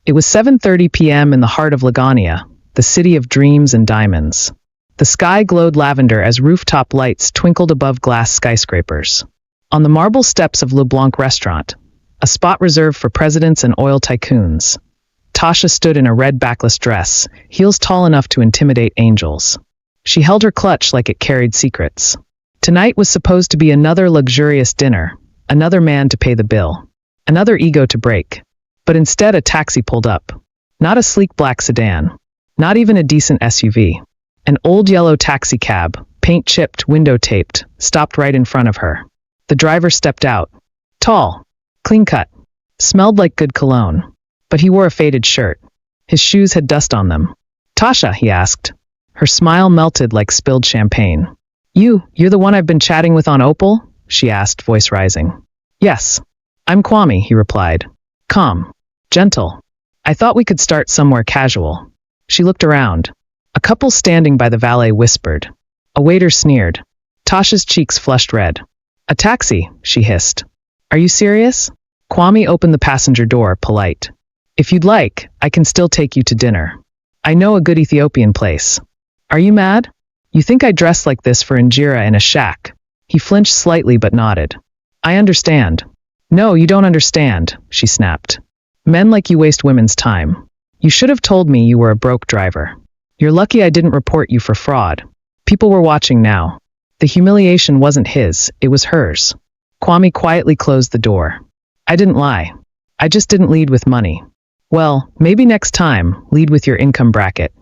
It was 7:30 p.m. in the heart of Lagania, the city of dreams and diamonds. The sky glowed lavender as rooftop lights twinkled above glass skyscrapers. On the marble steps of Le Blanc restaurant, a spot reserved for presidents and oil tycoons, Tasha stood in a red backless dress, heels tall enough to intimidate angels. She held her clutch like it carried secrets. Tonight was supposed to be another luxurious dinner, another man to pay the bill, another ego to break. But instead a taxi pulled up. Not a sleek black sedan, not even a decent SUV. An old yellow taxi cab, paint chipped, window taped, stopped right in front of her. The driver stepped out. Tall, clean-cut, smelled like good cologne. But he wore a faded shirt. His shoes had dust on them. "Tasha," he asked. Her smile melted like spilled champagne. You're the one I've been chatting with on Opal?" she asked, voice rising. "Yes. I'm Kwame," he replied. Calm. Gentle. "I thought we could start somewhere casual." She looked around. A couple standing by the valet whispered. A waiter sneered. Tasha's cheeks flushed red. "A taxi," she hissed. "Are you serious?" Kwame opened the passenger door, polite. "If you'd like, I can still take you to dinner. I know a good Ethiopian place." "Are you mad? You think I dress like this for injera in a shack?" He flinched slightly but nodded. "I understand." "No, you don't understand," she snapped. "Men like you waste women's time. You should have told me you were a broke driver. You're lucky I didn't report you for fraud." People were watching now. The humiliation wasn't his, it was hers. Kwame quietly closed the door. "I didn't lie. I just didn't lead with money." "Well, maybe next time, lead with your income bracket.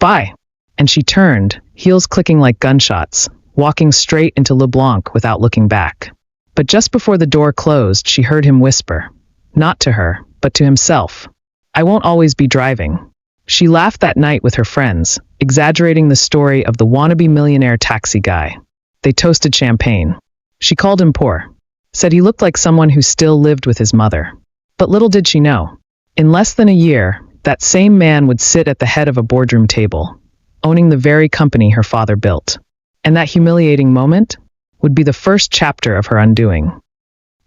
Bye." And she turned, heels clicking like gunshots, walking straight into Le Blanc without looking back. But just before the door closed, she heard him whisper. Not to her, but to himself. "I won't always be driving." She laughed that night with her friends, exaggerating the story of the wannabe millionaire taxi guy. They toasted champagne. She called him poor. Said he looked like someone who still lived with his mother. But little did she know. In less than a year, that same man would sit at the head of a boardroom table, owning the very company her father built. And that humiliating moment would be the first chapter of her undoing.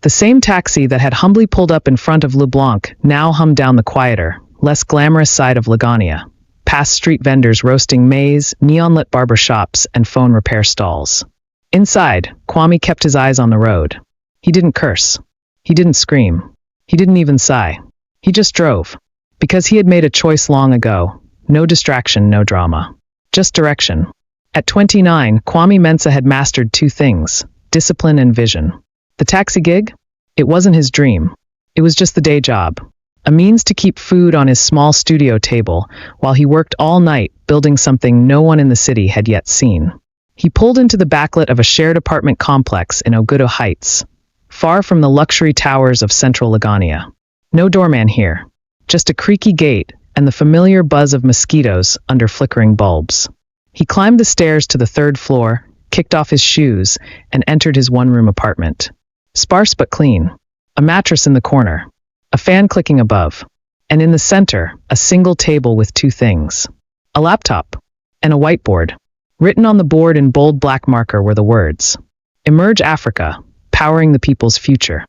The same taxi that had humbly pulled up in front of Le Blanc now hummed down the quieter, less glamorous side of Lagania, past street vendors roasting maize, neon-lit barber shops, and phone repair stalls. Inside, Kwame kept his eyes on the road. He didn't curse. He didn't scream. He didn't even sigh. He just drove. Because he had made a choice long ago. No distraction, no drama. Just direction. At 29, Kwame Mensah had mastered two things, discipline and vision. The taxi gig? It wasn't his dream. It was just the day job. A means to keep food on his small studio table while he worked all night building something no one in the city had yet seen. He pulled into the backlit of a shared apartment complex in Ogudo Heights, far from the luxury towers of central Lagania. No doorman here, just a creaky gate and the familiar buzz of mosquitoes under flickering bulbs. He climbed the stairs to the third floor, kicked off his shoes, and entered his one-room apartment. Sparse but clean. A mattress in the corner. A fan clicking above. And in the center, a single table with two things. A laptop. And a whiteboard. Written on the board in bold black marker were the words, "Emerge Africa, powering the people's future."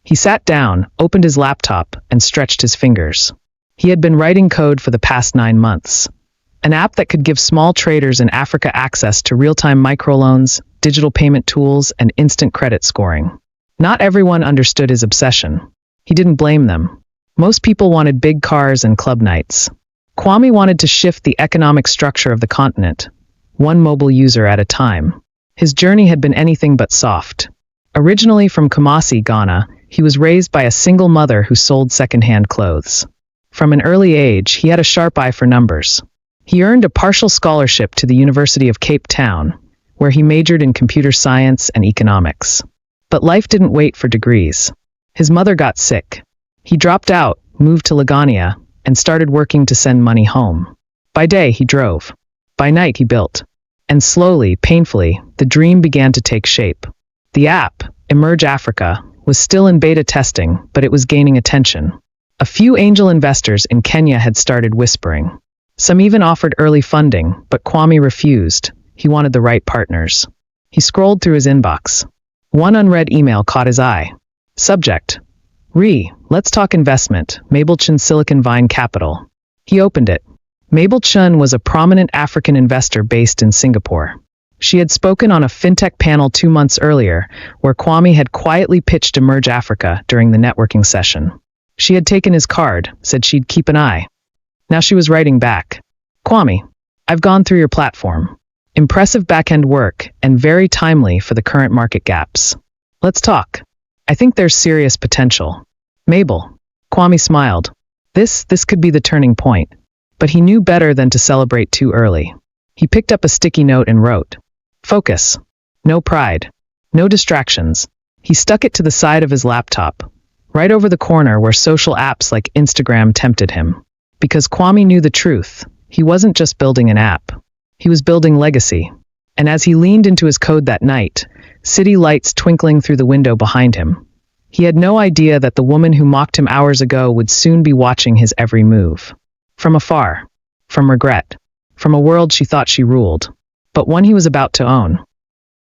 He sat down, opened his laptop, and stretched his fingers. He had been writing code for the past 9 months. An app that could give small traders in Africa access to real-time microloans, digital payment tools, and instant credit scoring. Not everyone understood his obsession. He didn't blame them. Most people wanted big cars and club nights. Kwame wanted to shift the economic structure of the continent, one mobile user at a time. His journey had been anything but soft. Originally from Kumasi, Ghana, he was raised by a single mother who sold second-hand clothes. From an early age, he had a sharp eye for numbers. He earned a partial scholarship to the University of Cape Town, where he majored in computer science and economics. But life didn't wait for degrees. His mother got sick. He dropped out, moved to Lagania, and started working to send money home. By day, he drove. By night, he built. And slowly, painfully, the dream began to take shape. The app, Emerge Africa, was still in beta testing, but it was gaining attention. A few angel investors in Kenya had started whispering. Some even offered early funding, but Kwame refused. He wanted the right partners. He scrolled through his inbox. One unread email caught his eye. Subject: Let's talk investment, Mabel Chun Silicon Vine Capital. He opened it. Mabel Chun was a prominent African investor based in Singapore. She had spoken on a fintech panel 2 months earlier, where Kwame had quietly pitched Emerge Africa during the networking session. She had taken his card, said she'd keep an eye. Now she was writing back. Kwame, I've gone through your platform. Impressive back-end work, and very timely for the current market gaps. Let's talk. I think there's serious potential. Mabel. Kwame smiled. This could be the turning point. But he knew better than to celebrate too early. He picked up a sticky note and wrote, "Focus. No pride. No distractions." He stuck it to the side of his laptop, right over the corner where social apps like Instagram tempted him. Because Kwame knew the truth, he wasn't just building an app. He was building legacy. And as he leaned into his code that night, city lights twinkling through the window behind him, he had no idea that the woman who mocked him hours ago would soon be watching his every move. From afar. From regret. From a world she thought she ruled. But one he was about to own.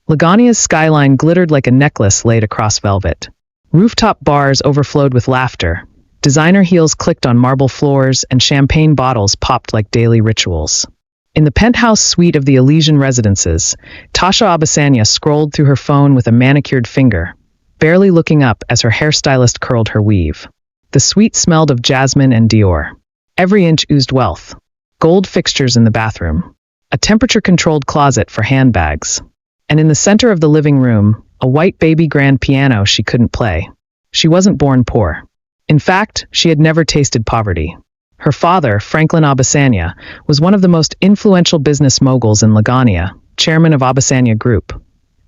Lagania's skyline glittered like a necklace laid across velvet. Rooftop bars overflowed with laughter. Designer heels clicked on marble floors, and champagne bottles popped like daily rituals. In the penthouse suite of the Elysian residences, Tasha Abasanya scrolled through her phone with a manicured finger, barely looking up as her hairstylist curled her weave. The suite smelled of jasmine and Dior. Every inch oozed wealth. Gold fixtures in the bathroom. A temperature-controlled closet for handbags. And in the center of the living room, a white baby grand piano she couldn't play. She wasn't born poor. In fact, she had never tasted poverty. Her father, Franklin Abasanya, was one of the most influential business moguls in Lagania, chairman of Abasanya Group,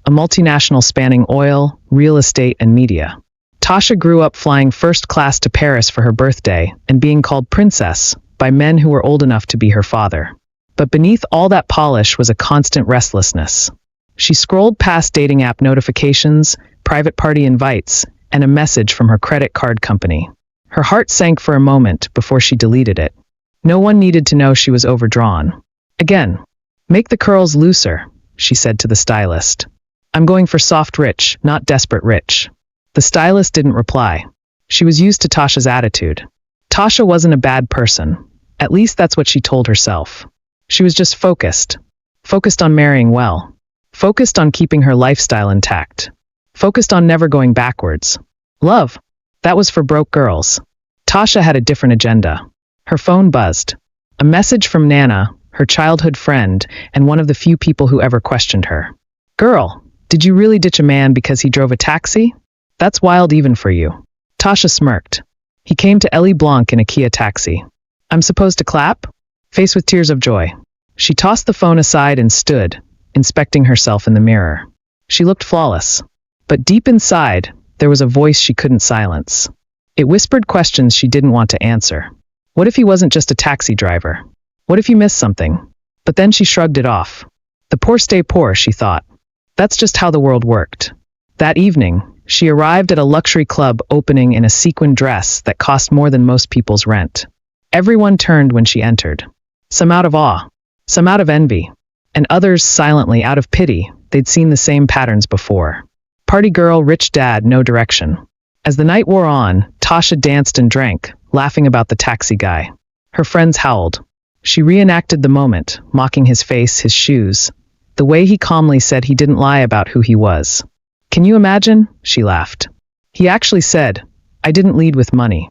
a multinational spanning oil, real estate, and media. Tasha grew up flying first class to Paris for her birthday and being called princess by men who were old enough to be her father. But beneath all that polish was a constant restlessness. She scrolled past dating app notifications, private party invites, and a message from her credit card company. Her heart sank for a moment before she deleted it. No one needed to know she was overdrawn. Again, make the curls looser, she said to the stylist. I'm going for soft rich, not desperate rich. The stylist didn't reply. She was used to Tasha's attitude. Tasha wasn't a bad person. At least that's what she told herself. She was just focused. Focused on marrying well. Focused on keeping her lifestyle intact. Focused on never going backwards. Love. That was for broke girls. Tasha had a different agenda. Her phone buzzed. A message from Nana, her childhood friend, and one of the few people who ever questioned her. Girl, did you really ditch a man because he drove a taxi? That's wild even for you. Tasha smirked. He came to Ellie Blanc in a Kia taxi. I'm supposed to clap? Faced with tears of joy. She tossed the phone aside and stood, inspecting herself in the mirror. She looked flawless. But deep inside, there was a voice she couldn't silence. It whispered questions she didn't want to answer. What if he wasn't just a taxi driver? What if he missed something? But then she shrugged it off. The poor stay poor, she thought. That's just how the world worked. That evening, she arrived at a luxury club opening in a sequin dress that cost more than most people's rent. Everyone turned when she entered. Some out of awe, some out of envy, and others silently out of pity. They'd seen the same patterns before. Party girl, rich dad, no direction. As the night wore on, Tasha danced and drank, laughing about the taxi guy. Her friends howled. She reenacted the moment, mocking his face, his shoes, the way he calmly said he didn't lie about who he was. Can you imagine? She laughed. He actually said, I didn't lead with money.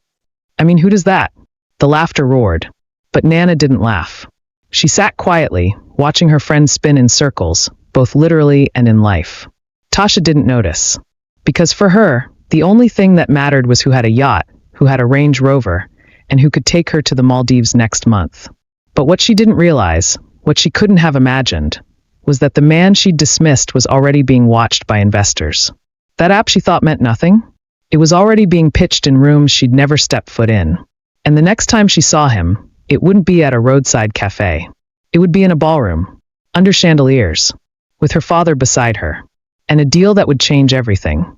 I mean, who does that? The laughter roared. But Nana didn't laugh. She sat quietly, watching her friends spin in circles, both literally and in life. Tasha didn't notice. Because for her, the only thing that mattered was who had a yacht, who had a Range Rover, and who could take her to the Maldives next month. But what she didn't realize, what she couldn't have imagined, was that the man she'd dismissed was already being watched by investors. That app she thought meant nothing? It was already being pitched in rooms she'd never stepped foot in. And the next time she saw him, it wouldn't be at a roadside cafe. It would be in a ballroom, under chandeliers, with her father beside her, and a deal that would change everything.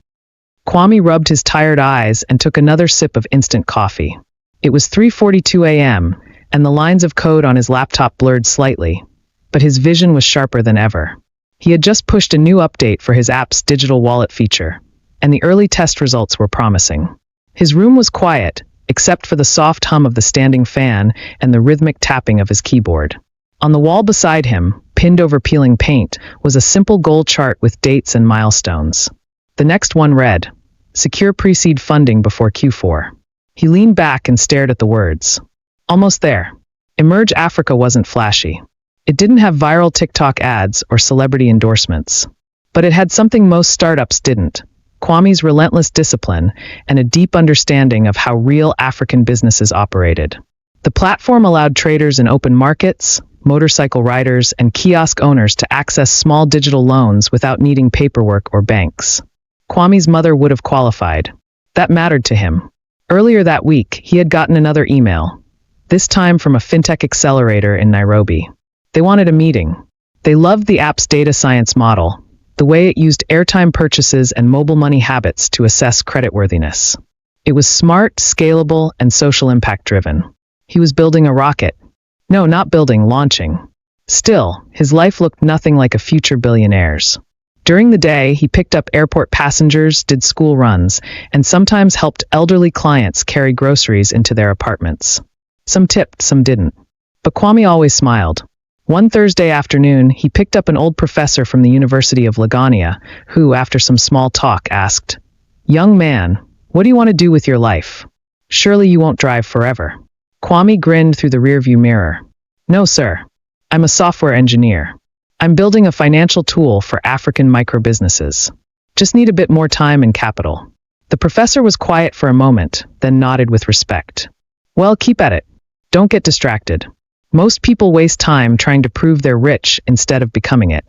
Kwame rubbed his tired eyes and took another sip of instant coffee. It was 3:42 a.m., and the lines of code on his laptop blurred slightly, but his vision was sharper than ever. He had just pushed a new update for his app's digital wallet feature, and the early test results were promising. His room was quiet, except for the soft hum of the standing fan and the rhythmic tapping of his keyboard. On the wall beside him, pinned over peeling paint, was a simple goal chart with dates and milestones. The next one read, "Secure pre-seed funding before Q4. He leaned back and stared at the words. Almost there. Emerge Africa wasn't flashy. It didn't have viral TikTok ads or celebrity endorsements. But it had something most startups didn't. Kwame's relentless discipline and a deep understanding of how real African businesses operated. The platform allowed traders in open markets, motorcycle riders, and kiosk owners to access small digital loans without needing paperwork or banks. Kwame's mother would have qualified. That mattered to him. Earlier that week, he had gotten another email, this time from a fintech accelerator in Nairobi. They wanted a meeting. They loved the app's data science model, the way it used airtime purchases and mobile money habits to assess creditworthiness. It was smart, scalable, and social impact driven. He was building a rocket. No, not building, launching. Still, his life looked nothing like a future billionaire's. During the day, he picked up airport passengers, did school runs, and sometimes helped elderly clients carry groceries into their apartments. Some tipped, some didn't. But Kwame always smiled. One Thursday afternoon, he picked up an old professor from the University of Lagania, who, after some small talk, asked, "Young man, what do you want to do with your life? Surely you won't drive forever." Kwame grinned through the rearview mirror. "No, sir. I'm a software engineer. I'm building a financial tool for African microbusinesses. Just need a bit more time and capital." The professor was quiet for a moment, then nodded with respect. "Well, keep at it. Don't get distracted. Most people waste time trying to prove they're rich instead of becoming it."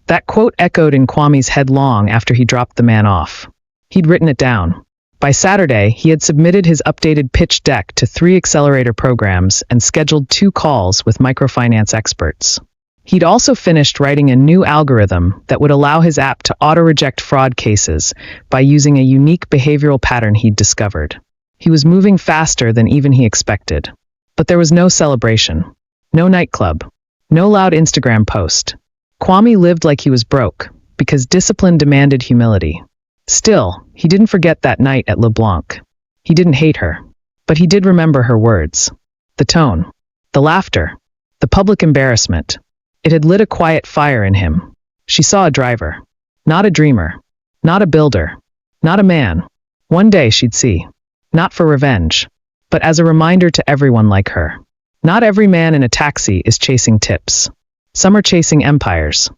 That quote echoed in Kwame's head long after he dropped the man off. He'd written it down. By Saturday, he had submitted his updated pitch deck to 3 accelerator programs and scheduled 2 calls with microfinance experts. He'd also finished writing a new algorithm that would allow his app to auto-reject fraud cases by using a unique behavioral pattern he'd discovered. He was moving faster than even he expected. But there was no celebration. No nightclub. No loud Instagram post. Kwame lived like he was broke, because discipline demanded humility. Still, he didn't forget that night at LeBlanc. He didn't hate her. But he did remember her words. The tone. The laughter. The public embarrassment. It had lit a quiet fire in him. She saw a driver. Not a dreamer. Not a builder. Not a man. One day she'd see. Not for revenge, but as a reminder to everyone like her. Not every man in a taxi is chasing tips. Some are chasing empires.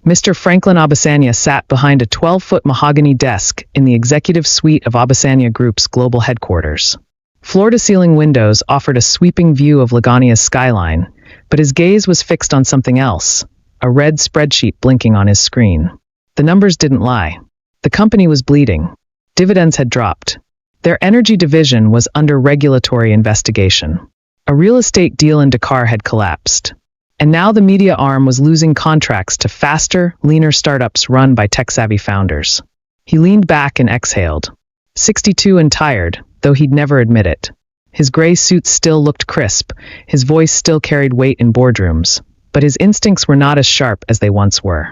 Mr. Franklin Obasanya sat behind a 12-foot mahogany desk in the executive suite of Obasanya Group's global headquarters. Floor-to-ceiling windows offered a sweeping view of Lagania's skyline, but his gaze was fixed on something else, a red spreadsheet blinking on his screen. The numbers didn't lie. The company was bleeding. Dividends had dropped. Their energy division was under regulatory investigation. A real estate deal in Dakar had collapsed. And now the media arm was losing contracts to faster, leaner startups run by tech-savvy founders. He leaned back and exhaled. 62 and tired, though he'd never admit it. His gray suit still looked crisp, his voice still carried weight in boardrooms, but his instincts were not as sharp as they once were.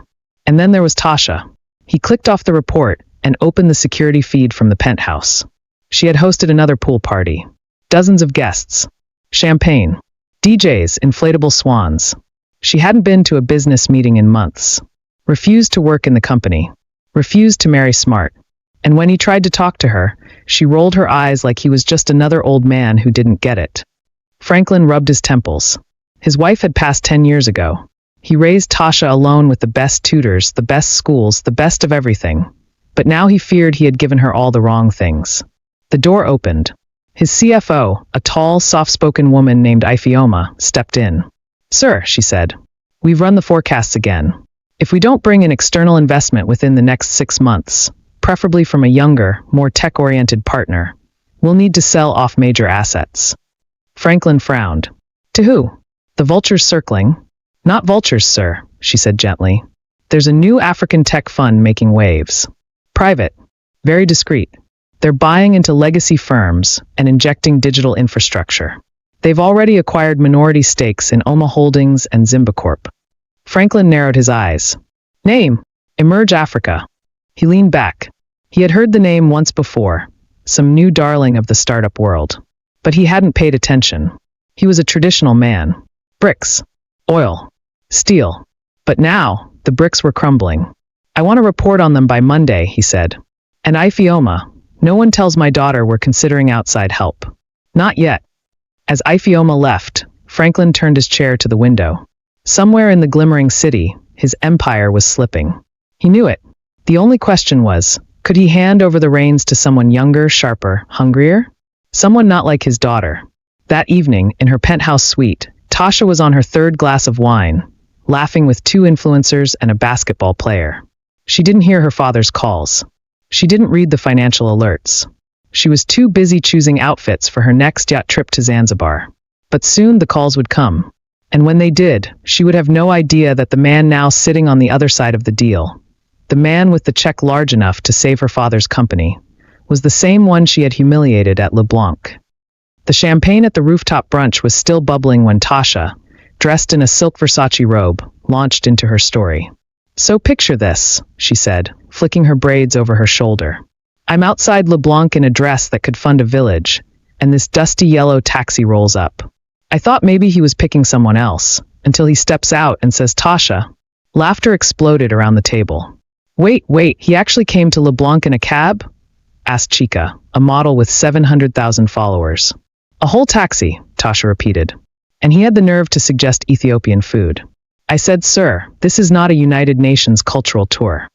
And then there was Tasha. He clicked off the report and opened the security feed from the penthouse. She had hosted another pool party. Dozens of guests. Champagne. DJs, inflatable swans. She hadn't been to a business meeting in months. Refused to work in the company. Refused to marry smart. And when he tried to talk to her, she rolled her eyes like he was just another old man who didn't get it. Franklin rubbed his temples. His wife had passed 10 years ago. He raised Tasha alone with the best tutors, the best schools, the best of everything. But now he feared he had given her all the wrong things. The door opened. His CFO, a tall, soft-spoken woman named Ifeoma, stepped in. "Sir," she said, "we've run the forecasts again. If we don't bring in external investment within the next 6 months, preferably from a younger, more tech-oriented partner, we'll need to sell off major assets." Franklin frowned. "To who? The vultures circling?" "Not vultures, sir," she said gently. "There's a new African tech fund making waves. Private. Very discreet. They're buying into legacy firms and injecting digital infrastructure. They've already acquired minority stakes in Oma Holdings and Zimbacorp." Franklin narrowed his eyes. "Name? Emerge Africa." He leaned back. He had heard the name once before, some new darling of the startup world. But he hadn't paid attention. He was a traditional man. Bricks, oil, steel. But now, the bricks were crumbling. I want to report on them by Monday, he said. And Ifeoma, no one tells my daughter we're considering outside help. Not yet. As Ifeoma left, Franklin turned his chair to the window. Somewhere in the glimmering city, his empire was slipping. He knew it. The only question was, could he hand over the reins to someone younger, sharper, hungrier? Someone not like his daughter. That evening, in her penthouse suite, Tasha was on her third glass of wine, laughing with two influencers and a basketball player. She didn't hear her father's calls. She didn't read the financial alerts. She was too busy choosing outfits for her next yacht trip to Zanzibar. But soon the calls would come. And when they did, she would have no idea that the man now sitting on the other side of the deal, the man with the check large enough to save her father's company, was the same one she had humiliated at LeBlanc. The champagne at the rooftop brunch was still bubbling when Tasha, dressed in a silk Versace robe, launched into her story. So picture this, she said, flicking her braids over her shoulder. I'm outside LeBlanc in a dress that could fund a village, and this dusty yellow taxi rolls up. I thought maybe he was picking someone else, until he steps out and says, Tasha. Laughter exploded around the table. Wait, he actually came to LeBlanc in a cab? Asked Chica, a model with 700,000 followers. A whole taxi, Tasha repeated. And he had the nerve to suggest Ethiopian food. I said, sir, this is not a United Nations cultural tour.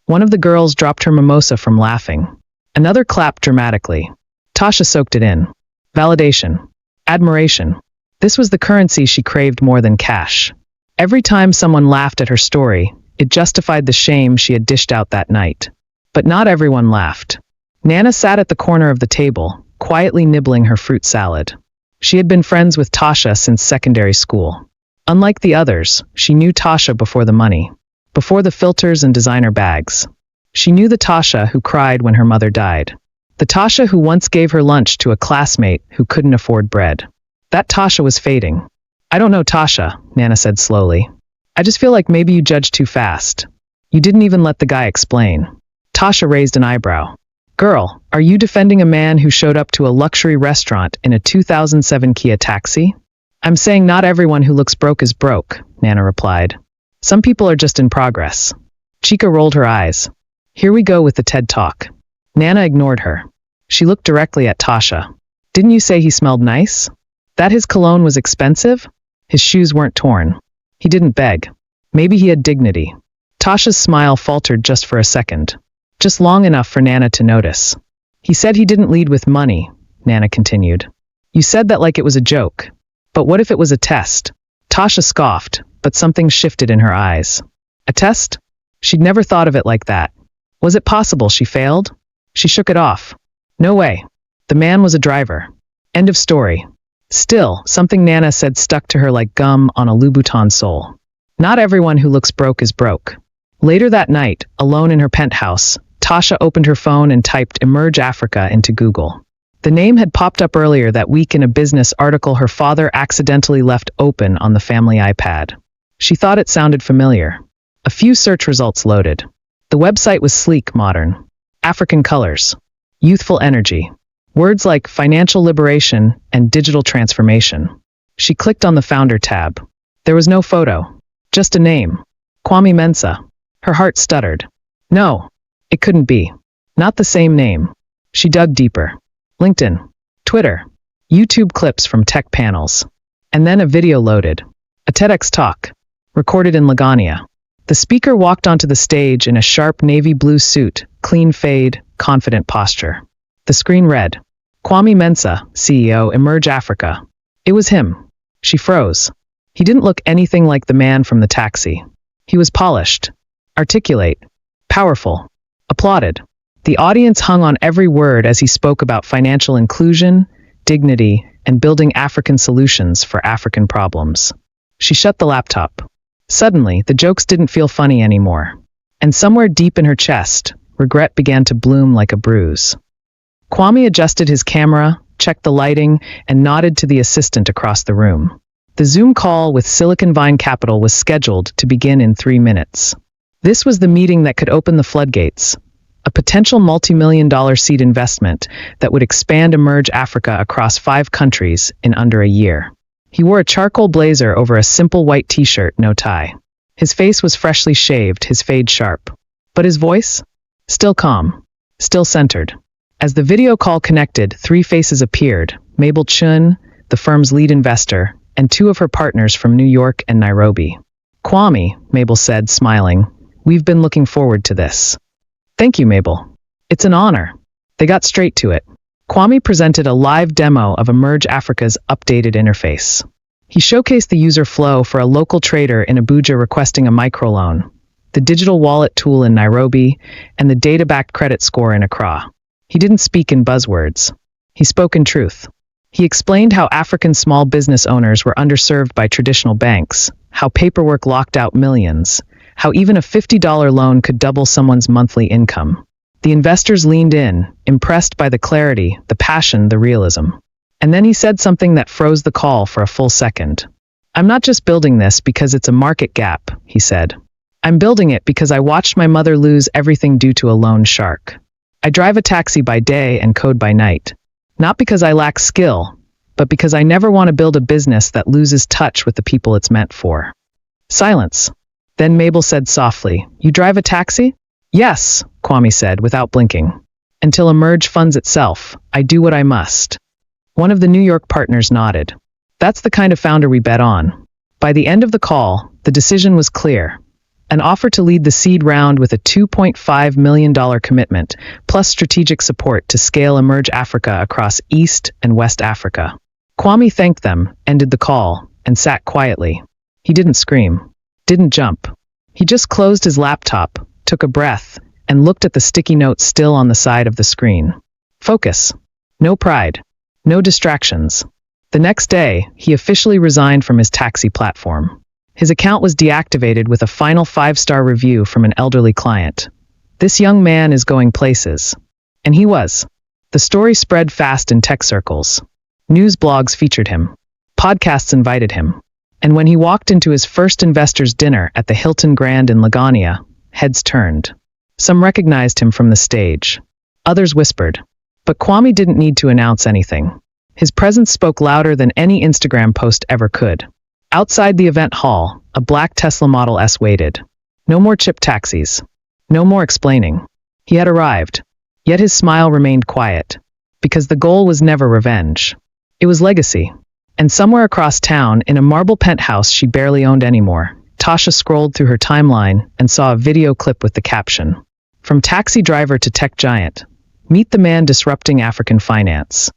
One of the girls dropped her mimosa from laughing. Another clapped dramatically. Tasha soaked it in. Validation. Admiration. This was the currency she craved more than cash. Every time someone laughed at her story, it justified the shame she had dished out that night. But not everyone laughed. Nana sat at the corner of the table, quietly nibbling her fruit salad. She had been friends with Tasha since secondary school. Unlike the others, she knew Tasha before the money, before the filters and designer bags. She knew the Tasha who cried when her mother died. The Tasha who once gave her lunch to a classmate who couldn't afford bread. That Tasha was fading. I don't know Tasha, Nana said slowly. I just feel like maybe you judged too fast. You didn't even let the guy explain. Tasha raised an eyebrow. Girl, are you defending a man who showed up to a luxury restaurant in a 2007 Kia taxi? I'm saying not everyone who looks broke is broke, Nana replied. Some people are just in progress. Chica rolled her eyes. Here we go with the TED Talk. Nana ignored her. She looked directly at Tasha. Didn't you say he smelled nice? That his cologne was expensive? His shoes weren't torn. He didn't beg. Maybe he had dignity. Tasha's smile faltered just for a second. Just long enough for Nana to notice. He said he didn't lead with money, Nana continued. You said that like it was a joke. But what if it was a test? Tasha scoffed, but something shifted in her eyes. A test? She'd never thought of it like that. Was it possible she failed? She shook it off. No way. The man was a driver. End of story. Still, something Nana said stuck to her like gum on a Louboutin sole. Not everyone who looks broke is broke. Later that night, alone in her penthouse, Tasha opened her phone and typed Emerge Africa into Google. The name had popped up earlier that week in a business article her father accidentally left open on the family iPad. She thought it sounded familiar. A few search results loaded. The website was sleek, modern. African colors. Youthful energy. Words like financial liberation and digital transformation. She clicked on the founder tab. There was no photo. Just a name. Kwame Mensah. Her heart stuttered. No, it couldn't be. Not the same name. She dug deeper. LinkedIn. Twitter. YouTube clips from tech panels. And then a video loaded. A TEDx talk. Recorded in Lagania. The speaker walked onto the stage in a sharp navy blue suit, clean fade, confident posture. The screen read, Kwame Mensah, CEO, Emerge Africa. It was him. She froze. He didn't look anything like the man from the taxi. He was polished, articulate, powerful, applauded. The audience hung on every word as he spoke about financial inclusion, dignity, and building African solutions for African problems. She shut the laptop. Suddenly, the jokes didn't feel funny anymore. And somewhere deep in her chest, regret began to bloom like a bruise. Kwame adjusted his camera, checked the lighting, and nodded to the assistant across the room. The Zoom call with Silicon Vine Capital was scheduled to begin in 3 minutes. This was the meeting that could open the floodgates. a potential multi-million-dollar seed investment that would expand Emerge Africa across 5 countries in under a year. He wore a charcoal blazer over a simple white t-shirt, no tie. His face was freshly shaved, his fade sharp. But his voice? Still calm. Still centered. As the video call connected, 3 faces appeared: Mabel Chun, the firm's lead investor, and 2 of her partners from New York and Nairobi. "Kwame," Mabel said, smiling, "we've been looking forward to this." "Thank you, Mabel. It's an honor." They got straight to it. Kwame presented a live demo of Emerge Africa's updated interface. He showcased the user flow for a local trader in Abuja requesting a microloan, the digital wallet tool in Nairobi, and the data-backed credit score in Accra. He didn't speak in buzzwords. He spoke in truth. He explained how African small business owners were underserved by traditional banks, how paperwork locked out millions, how even a $50 loan could double someone's monthly income. The investors leaned in, impressed by the clarity, the passion, the realism. And then he said something that froze the call for a full second. "I'm not just building this because it's a market gap," he said. "I'm building it because I watched my mother lose everything due to a loan shark. I drive a taxi by day and code by night. Not because I lack skill, but because I never want to build a business that loses touch with the people it's meant for." Silence. Then Mabel said softly, "You drive a taxi?" "Yes," Kwame said without blinking. "Until Emerge funds itself, I do what I must." One of the New York partners nodded. "That's the kind of founder we bet on." By the end of the call, the decision was clear. An offer to lead the seed round with a $2.5 million commitment, plus strategic support to scale Emerge Africa across East and West Africa. Kwame thanked them, ended the call, and sat quietly. He didn't scream. Didn't jump. He just closed his laptop, took a breath, and looked at the sticky notes still on the side of the screen. Focus. No pride. No distractions. The next day, he officially resigned from his taxi platform. His account was deactivated with a final 5-star review from an elderly client. "This young man is going places." And he was. The story spread fast in tech circles. News blogs featured him. Podcasts invited him. And when he walked into his first investors' dinner at the Hilton Grand in Lagania, heads turned. Some recognized him from the stage. Others whispered. But Kwame didn't need to announce anything. His presence spoke louder than any Instagram post ever could. Outside the event hall, a black Tesla Model S waited. No more chip taxis. No more explaining. He had arrived. Yet his smile remained quiet. Because the goal was never revenge. It was legacy. And somewhere across town, in a marble penthouse she barely owned anymore, Tasha scrolled through her timeline and saw a video clip with the caption, "From taxi driver to tech giant. Meet the man disrupting African finance."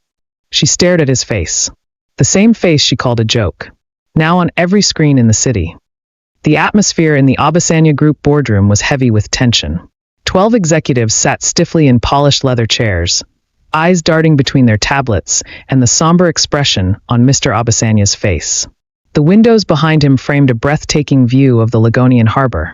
She stared at his face. The same face she called a joke. Now on every screen in the city. The atmosphere in the Obasanya Group boardroom was heavy with tension. 12 executives sat stiffly in polished leather chairs, eyes darting between their tablets and the somber expression on Mr. Obasanya's face. The windows behind him framed a breathtaking view of the Lagonian harbor.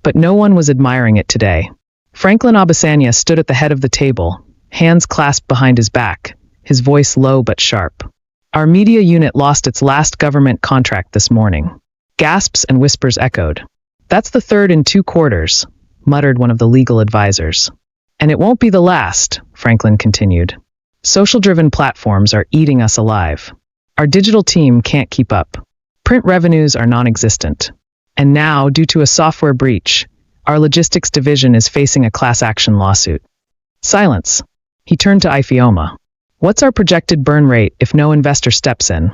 But no one was admiring it today. Franklin Obasanya stood at the head of the table, hands clasped behind his back, his voice low but sharp. "Our media unit lost its last government contract this morning." Gasps and whispers echoed. "That's the third in 2 quarters, muttered one of the legal advisors. "And it won't be the last," Franklin continued. "Social-driven platforms are eating us alive. Our digital team can't keep up. Print revenues are non-existent. And now, due to a software breach, our logistics division is facing a class action lawsuit." Silence. He turned to Ifeoma. "What's our projected burn rate if no investor steps in?"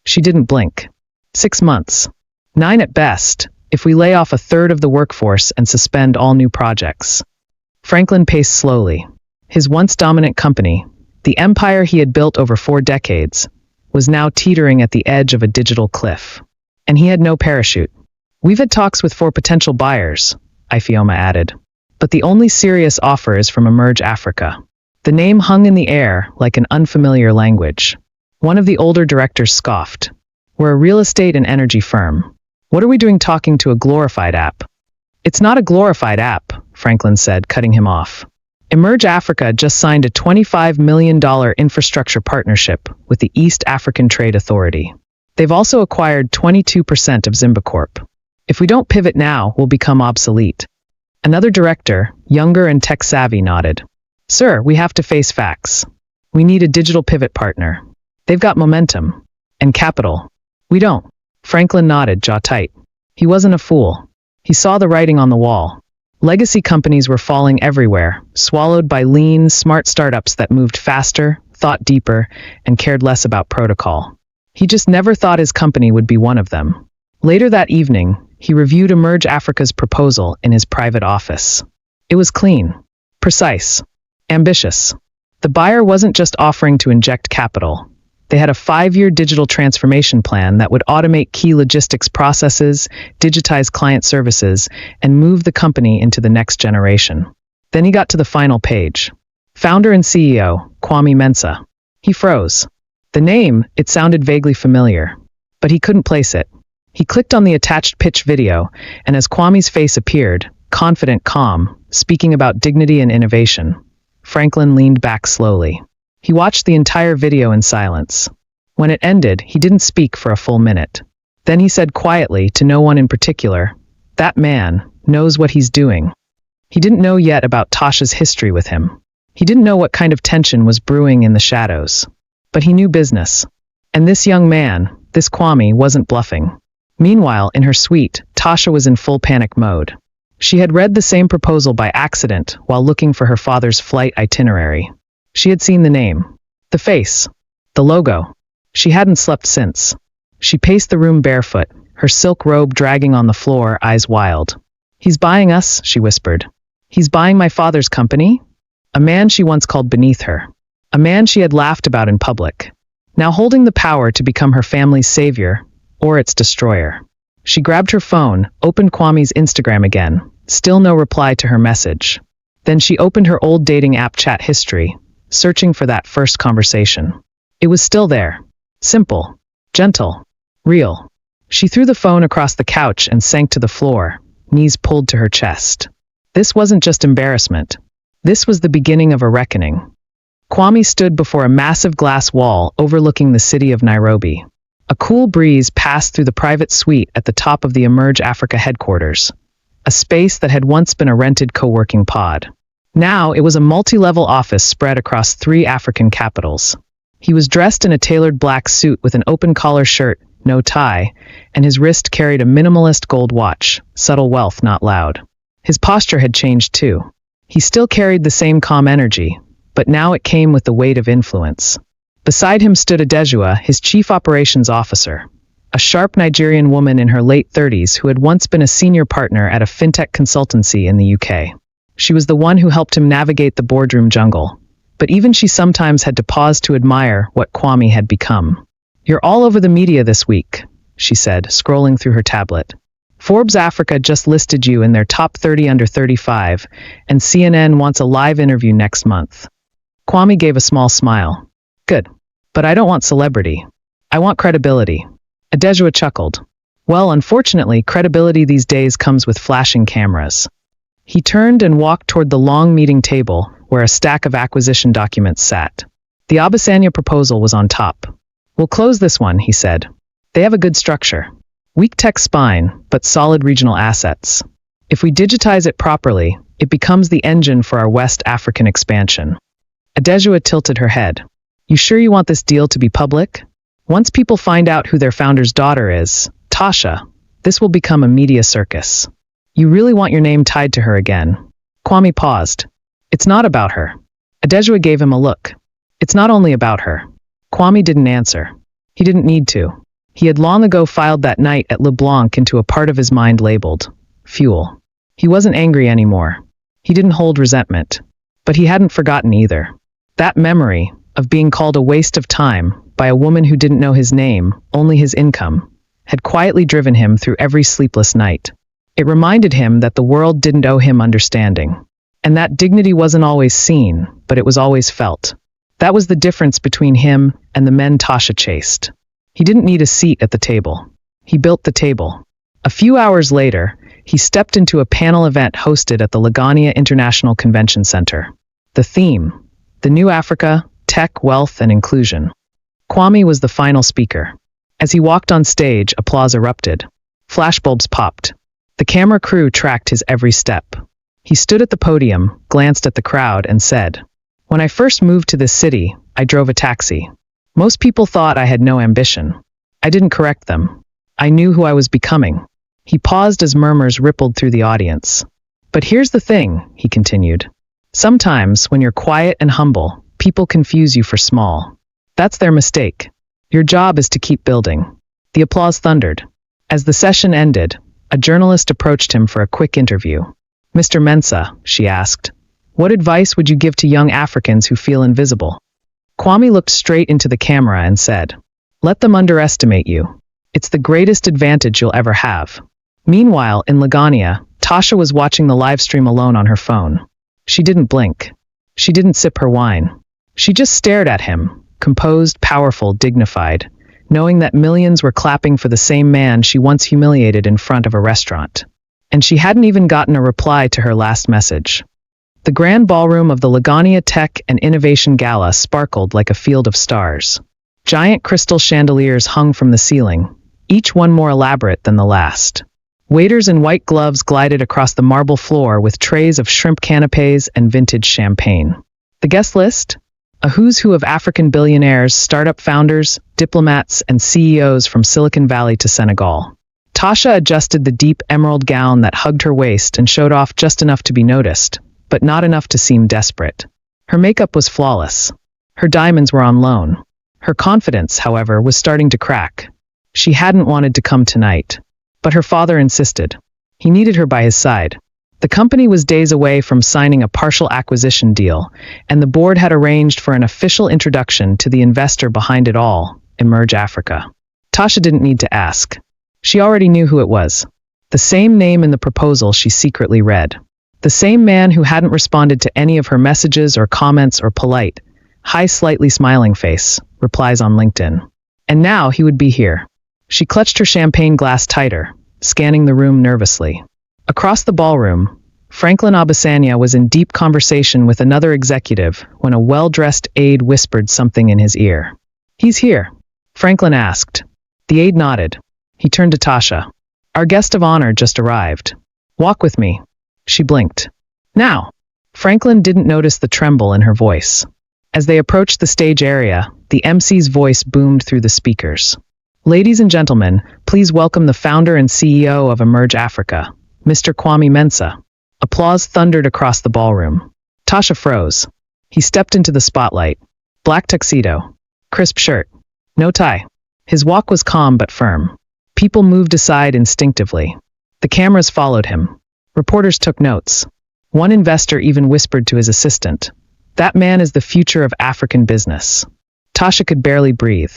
She didn't blink. 6 months. 9 at best, if we lay off a third of the workforce and suspend all new projects. Franklin paced slowly. His once dominant company, the empire he had built over 4 decades, was now teetering at the edge of a digital cliff. And he had no parachute. "We've had talks with 4 potential buyers," Ifeoma added. "But the only serious offer is from Emerge Africa." The name hung in the air like an unfamiliar language. One of the older directors scoffed. "We're a real estate and energy firm. What are we doing talking to a glorified app?" "It's not a glorified app," Franklin said, cutting him off. Emerge Africa just signed a $25 million infrastructure partnership with the East African Trade Authority. They've also acquired 22% of Zimbacorp. If we don't pivot now, we'll become obsolete. Another director, younger and tech-savvy, nodded. Sir, we have to face facts. We need a digital pivot partner. They've got momentum. And capital. We don't. Franklin nodded, jaw tight. He wasn't a fool. He saw the writing on the wall. Legacy companies were falling everywhere, swallowed by lean, smart startups that moved faster, thought deeper, and cared less about protocol. He just never thought his company would be one of them. Later that evening, he reviewed Emerge Africa's proposal in his private office. It was clean, precise, ambitious. The buyer wasn't just offering to inject capital. They had a 5-year digital transformation plan that would automate key logistics processes, digitize client services, and move the company into the next generation. Then he got to the final page. Founder and CEO, Kwame Mensah. He froze. The name, it sounded vaguely familiar, but he couldn't place it. He clicked on the attached pitch video, and as Kwame's face appeared, confident, calm, speaking about dignity and innovation, Franklin leaned back slowly. He watched the entire video in silence. When it ended, he didn't speak for a full minute. Then he said quietly, to no one in particular, "That man knows what he's doing." He didn't know yet about Tasha's history with him. He didn't know what kind of tension was brewing in the shadows. But he knew business. And this young man, this Kwame, wasn't bluffing. Meanwhile, in her suite, Tasha was in full panic mode. She had read the same proposal by accident while looking for her father's flight itinerary. She had seen the name, the face, the logo. She hadn't slept since. She paced the room barefoot, her silk robe dragging on the floor, eyes wild. "He's buying us," she whispered. "He's buying my father's company?" A man she once called beneath her. A man she had laughed about in public. Now holding the power to become her family's savior, or its destroyer. She grabbed her phone, opened Kwame's Instagram again. Still no reply to her message. Then she opened her old dating app chat history, searching for that first conversation. It was still there. Simple, gentle, real. She threw the phone across the couch and sank to the floor, knees pulled to her chest. This wasn't just embarrassment. This was the beginning of a reckoning. Kwame stood before a massive glass wall overlooking the city of Nairobi. A cool breeze passed through the private suite at the top of the Emerge Africa headquarters, a space that had once been a rented co-working pod. Now it was a multi-level office spread across 3 African capitals. He was dressed in a tailored black suit with an open-collar shirt, no tie, and his wrist carried a minimalist gold watch, subtle wealth not loud. His posture had changed too. He still carried the same calm energy, but now it came with the weight of influence. Beside him stood Adejua, his chief operations officer, a sharp Nigerian woman in her late 30s who had once been a senior partner at a fintech consultancy in the UK. She was the one who helped him navigate the boardroom jungle, but even she sometimes had to pause to admire what Kwame had become. "You're all over the media this week," she said, scrolling through her tablet. "Forbes Africa just listed you in their top 30 under 35, and CNN wants a live interview next month." Kwame gave a small smile. "Good. But I don't want celebrity. I want credibility." Adejua chuckled. "Well, unfortunately, credibility these days comes with flashing cameras." He turned and walked toward the long meeting table, where a stack of acquisition documents sat. The Obasanya proposal was on top. "We'll close this one," he said. "They have a good structure. Weak tech spine, but solid regional assets. If we digitize it properly, it becomes the engine for our West African expansion." Adejua tilted her head. "You sure you want this deal to be public? Once people find out who their founder's daughter is, Tasha, this will become a media circus. You really want your name tied to her again?" Kwame paused. "It's not about her." Adejua gave him a look. "It's not only about her." Kwame didn't answer. He didn't need to. He had long ago filed that night at LeBlanc into a part of his mind labeled fuel. He wasn't angry anymore. He didn't hold resentment. But he hadn't forgotten either. That memory of being called a waste of time by a woman who didn't know his name, only his income, had quietly driven him through every sleepless night. It reminded him that the world didn't owe him understanding. And that dignity wasn't always seen, but it was always felt. That was the difference between him and the men Tasha chased. He didn't need a seat at the table. He built the table. A few hours later, he stepped into a panel event hosted at the Lagania International Convention Center. The theme, the New Africa, Tech, Wealth, and Inclusion. Kwame was the final speaker. As he walked on stage, applause erupted. Flashbulbs popped. The camera crew tracked his every step. He stood at the podium, glanced at the crowd, and said, "When I first moved to this city, I drove a taxi. Most people thought I had no ambition. I didn't correct them. I knew who I was becoming." He paused as murmurs rippled through the audience. "But here's the thing," he continued. "Sometimes, when you're quiet and humble, people confuse you for small. That's their mistake. Your job is to keep building." The applause thundered. As the session ended, a journalist approached him for a quick interview. "Mr. Mensah," she asked, "what advice would you give to young Africans who feel invisible?" Kwame looked straight into the camera and said, "Let them underestimate you. It's the greatest advantage you'll ever have." Meanwhile, in Lagania, Tasha was watching the live stream alone on her phone. She didn't blink. She didn't sip her wine. She just stared at him, composed, powerful, dignified, knowing that millions were clapping for the same man she once humiliated in front of a restaurant. And she hadn't even gotten a reply to her last message. The grand ballroom of the Lagania Tech and Innovation Gala sparkled like a field of stars. Giant crystal chandeliers hung from the ceiling, each one more elaborate than the last. Waiters in white gloves glided across the marble floor with trays of shrimp canapes and vintage champagne. The guest list? A who's who of African billionaires, startup founders, diplomats, and CEOs from Silicon Valley to Senegal. Tasha adjusted the deep emerald gown that hugged her waist and showed off just enough to be noticed, but not enough to seem desperate. Her makeup was flawless. Her diamonds were on loan. Her confidence, however, was starting to crack. She hadn't wanted to come tonight. But her father insisted. He needed her by his side. The company was days away from signing a partial acquisition deal, and the board had arranged for an official introduction to the investor behind it all, Emerge Africa. Tasha didn't need to ask. She already knew who it was. The same name in the proposal she secretly read. The same man who hadn't responded to any of her messages or comments or polite, hi slightly smiling face, replies on LinkedIn. And now he would be here. She clutched her champagne glass tighter, scanning the room nervously. Across the ballroom, Franklin Obasanya was in deep conversation with another executive when a well-dressed aide whispered something in his ear. "He's here," Franklin asked. The aide nodded. He turned to Tasha. "Our guest of honor just arrived. Walk with me." She blinked. "Now." Franklin didn't notice the tremble in her voice. As they approached the stage area, the MC's voice boomed through the speakers. "Ladies and gentlemen, please welcome the founder and CEO of Emerge Africa, Mr. Kwame Mensah." Applause thundered across the ballroom. Tasha froze. He stepped into the spotlight. Black tuxedo. Crisp shirt. No tie. His walk was calm but firm. People moved aside instinctively. The cameras followed him. Reporters took notes. One investor even whispered to his assistant, "That man is the future of African business." Tasha could barely breathe.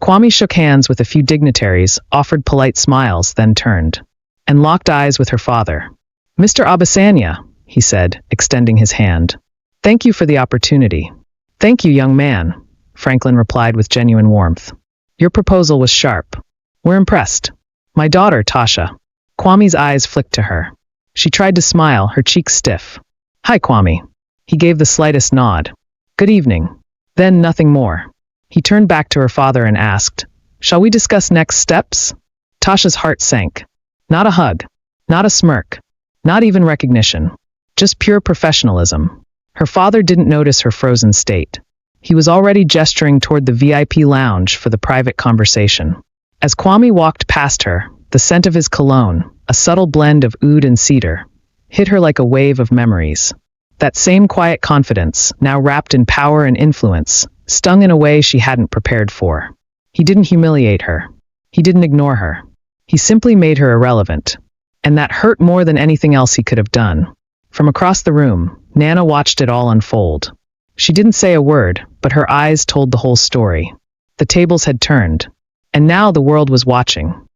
Kwame shook hands with a few dignitaries, offered polite smiles, then turned and locked eyes with her father. "Mr. Obasanya," he said, extending his hand. "Thank you for the opportunity." "Thank you, young man," Franklin replied with genuine warmth. "Your proposal was sharp. We're impressed." "My daughter, Tasha." Kwame's eyes flicked to her. She tried to smile, her cheeks stiff. "Hi, Kwame." He gave the slightest nod. "Good evening." Then nothing more. He turned back to her father and asked, "Shall we discuss next steps?" Tasha's heart sank. Not a hug. Not a smirk. Not even recognition. Just pure professionalism. Her father didn't notice her frozen state. He was already gesturing toward the VIP lounge for the private conversation. As Kwame walked past her, the scent of his cologne, a subtle blend of oud and cedar, hit her like a wave of memories. That same quiet confidence, now wrapped in power and influence, stung in a way she hadn't prepared for. He didn't humiliate her. He didn't ignore her. He simply made her irrelevant. And that hurt more than anything else he could have done. From across the room, Nana watched it all unfold. She didn't say a word, but her eyes told the whole story. The tables had turned. And now the world was watching.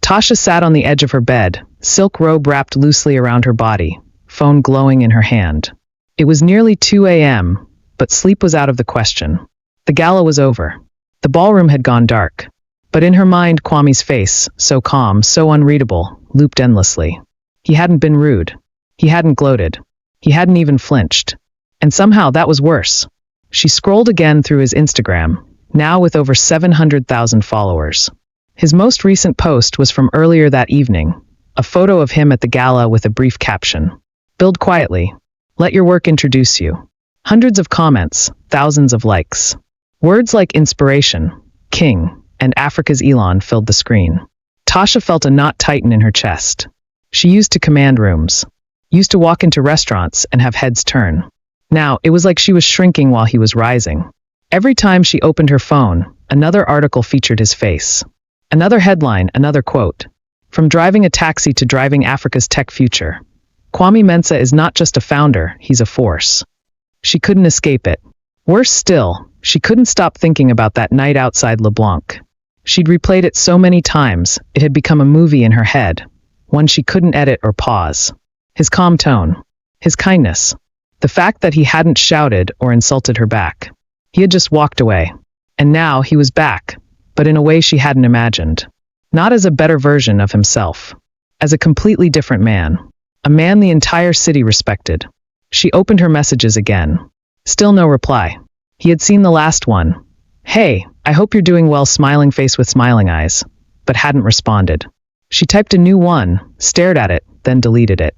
Tasha sat on the edge of her bed, silk robe wrapped loosely around her body, phone glowing in her hand. It was nearly 2 a.m., but sleep was out of the question. The gala was over. The ballroom had gone dark. But in her mind, Kwame's face, so calm, so unreadable, looped endlessly. He hadn't been rude. He hadn't gloated. He hadn't even flinched. And somehow that was worse. She scrolled again through his Instagram, now with over 700,000 followers. His most recent post was from earlier that evening, a photo of him at the gala with a brief caption. Build quietly. Let your work introduce you. Hundreds of comments, thousands of likes. Words like inspiration, king, and Africa's Elon filled the screen. Tasha felt a knot tighten in her chest. She used to command rooms. Used to walk into restaurants and have heads turn. Now, it was like she was shrinking while he was rising. Every time she opened her phone, another article featured his face. Another headline, another quote. From driving a taxi to driving Africa's tech future. Kwame Mensah is not just a founder, he's a force. She couldn't escape it. Worse still, she couldn't stop thinking about that night outside LeBlanc. She'd replayed it so many times, it had become a movie in her head, one she couldn't edit or pause. His calm tone. His kindness. The fact that he hadn't shouted or insulted her back. He had just walked away. And now he was back, but in a way she hadn't imagined. Not as a better version of himself. As a completely different man. A man the entire city respected. She opened her messages again. Still no reply. He had seen the last one. Hey, I hope you're doing well, smiling face with smiling eyes. But hadn't responded. She typed a new one, stared at it, then deleted it.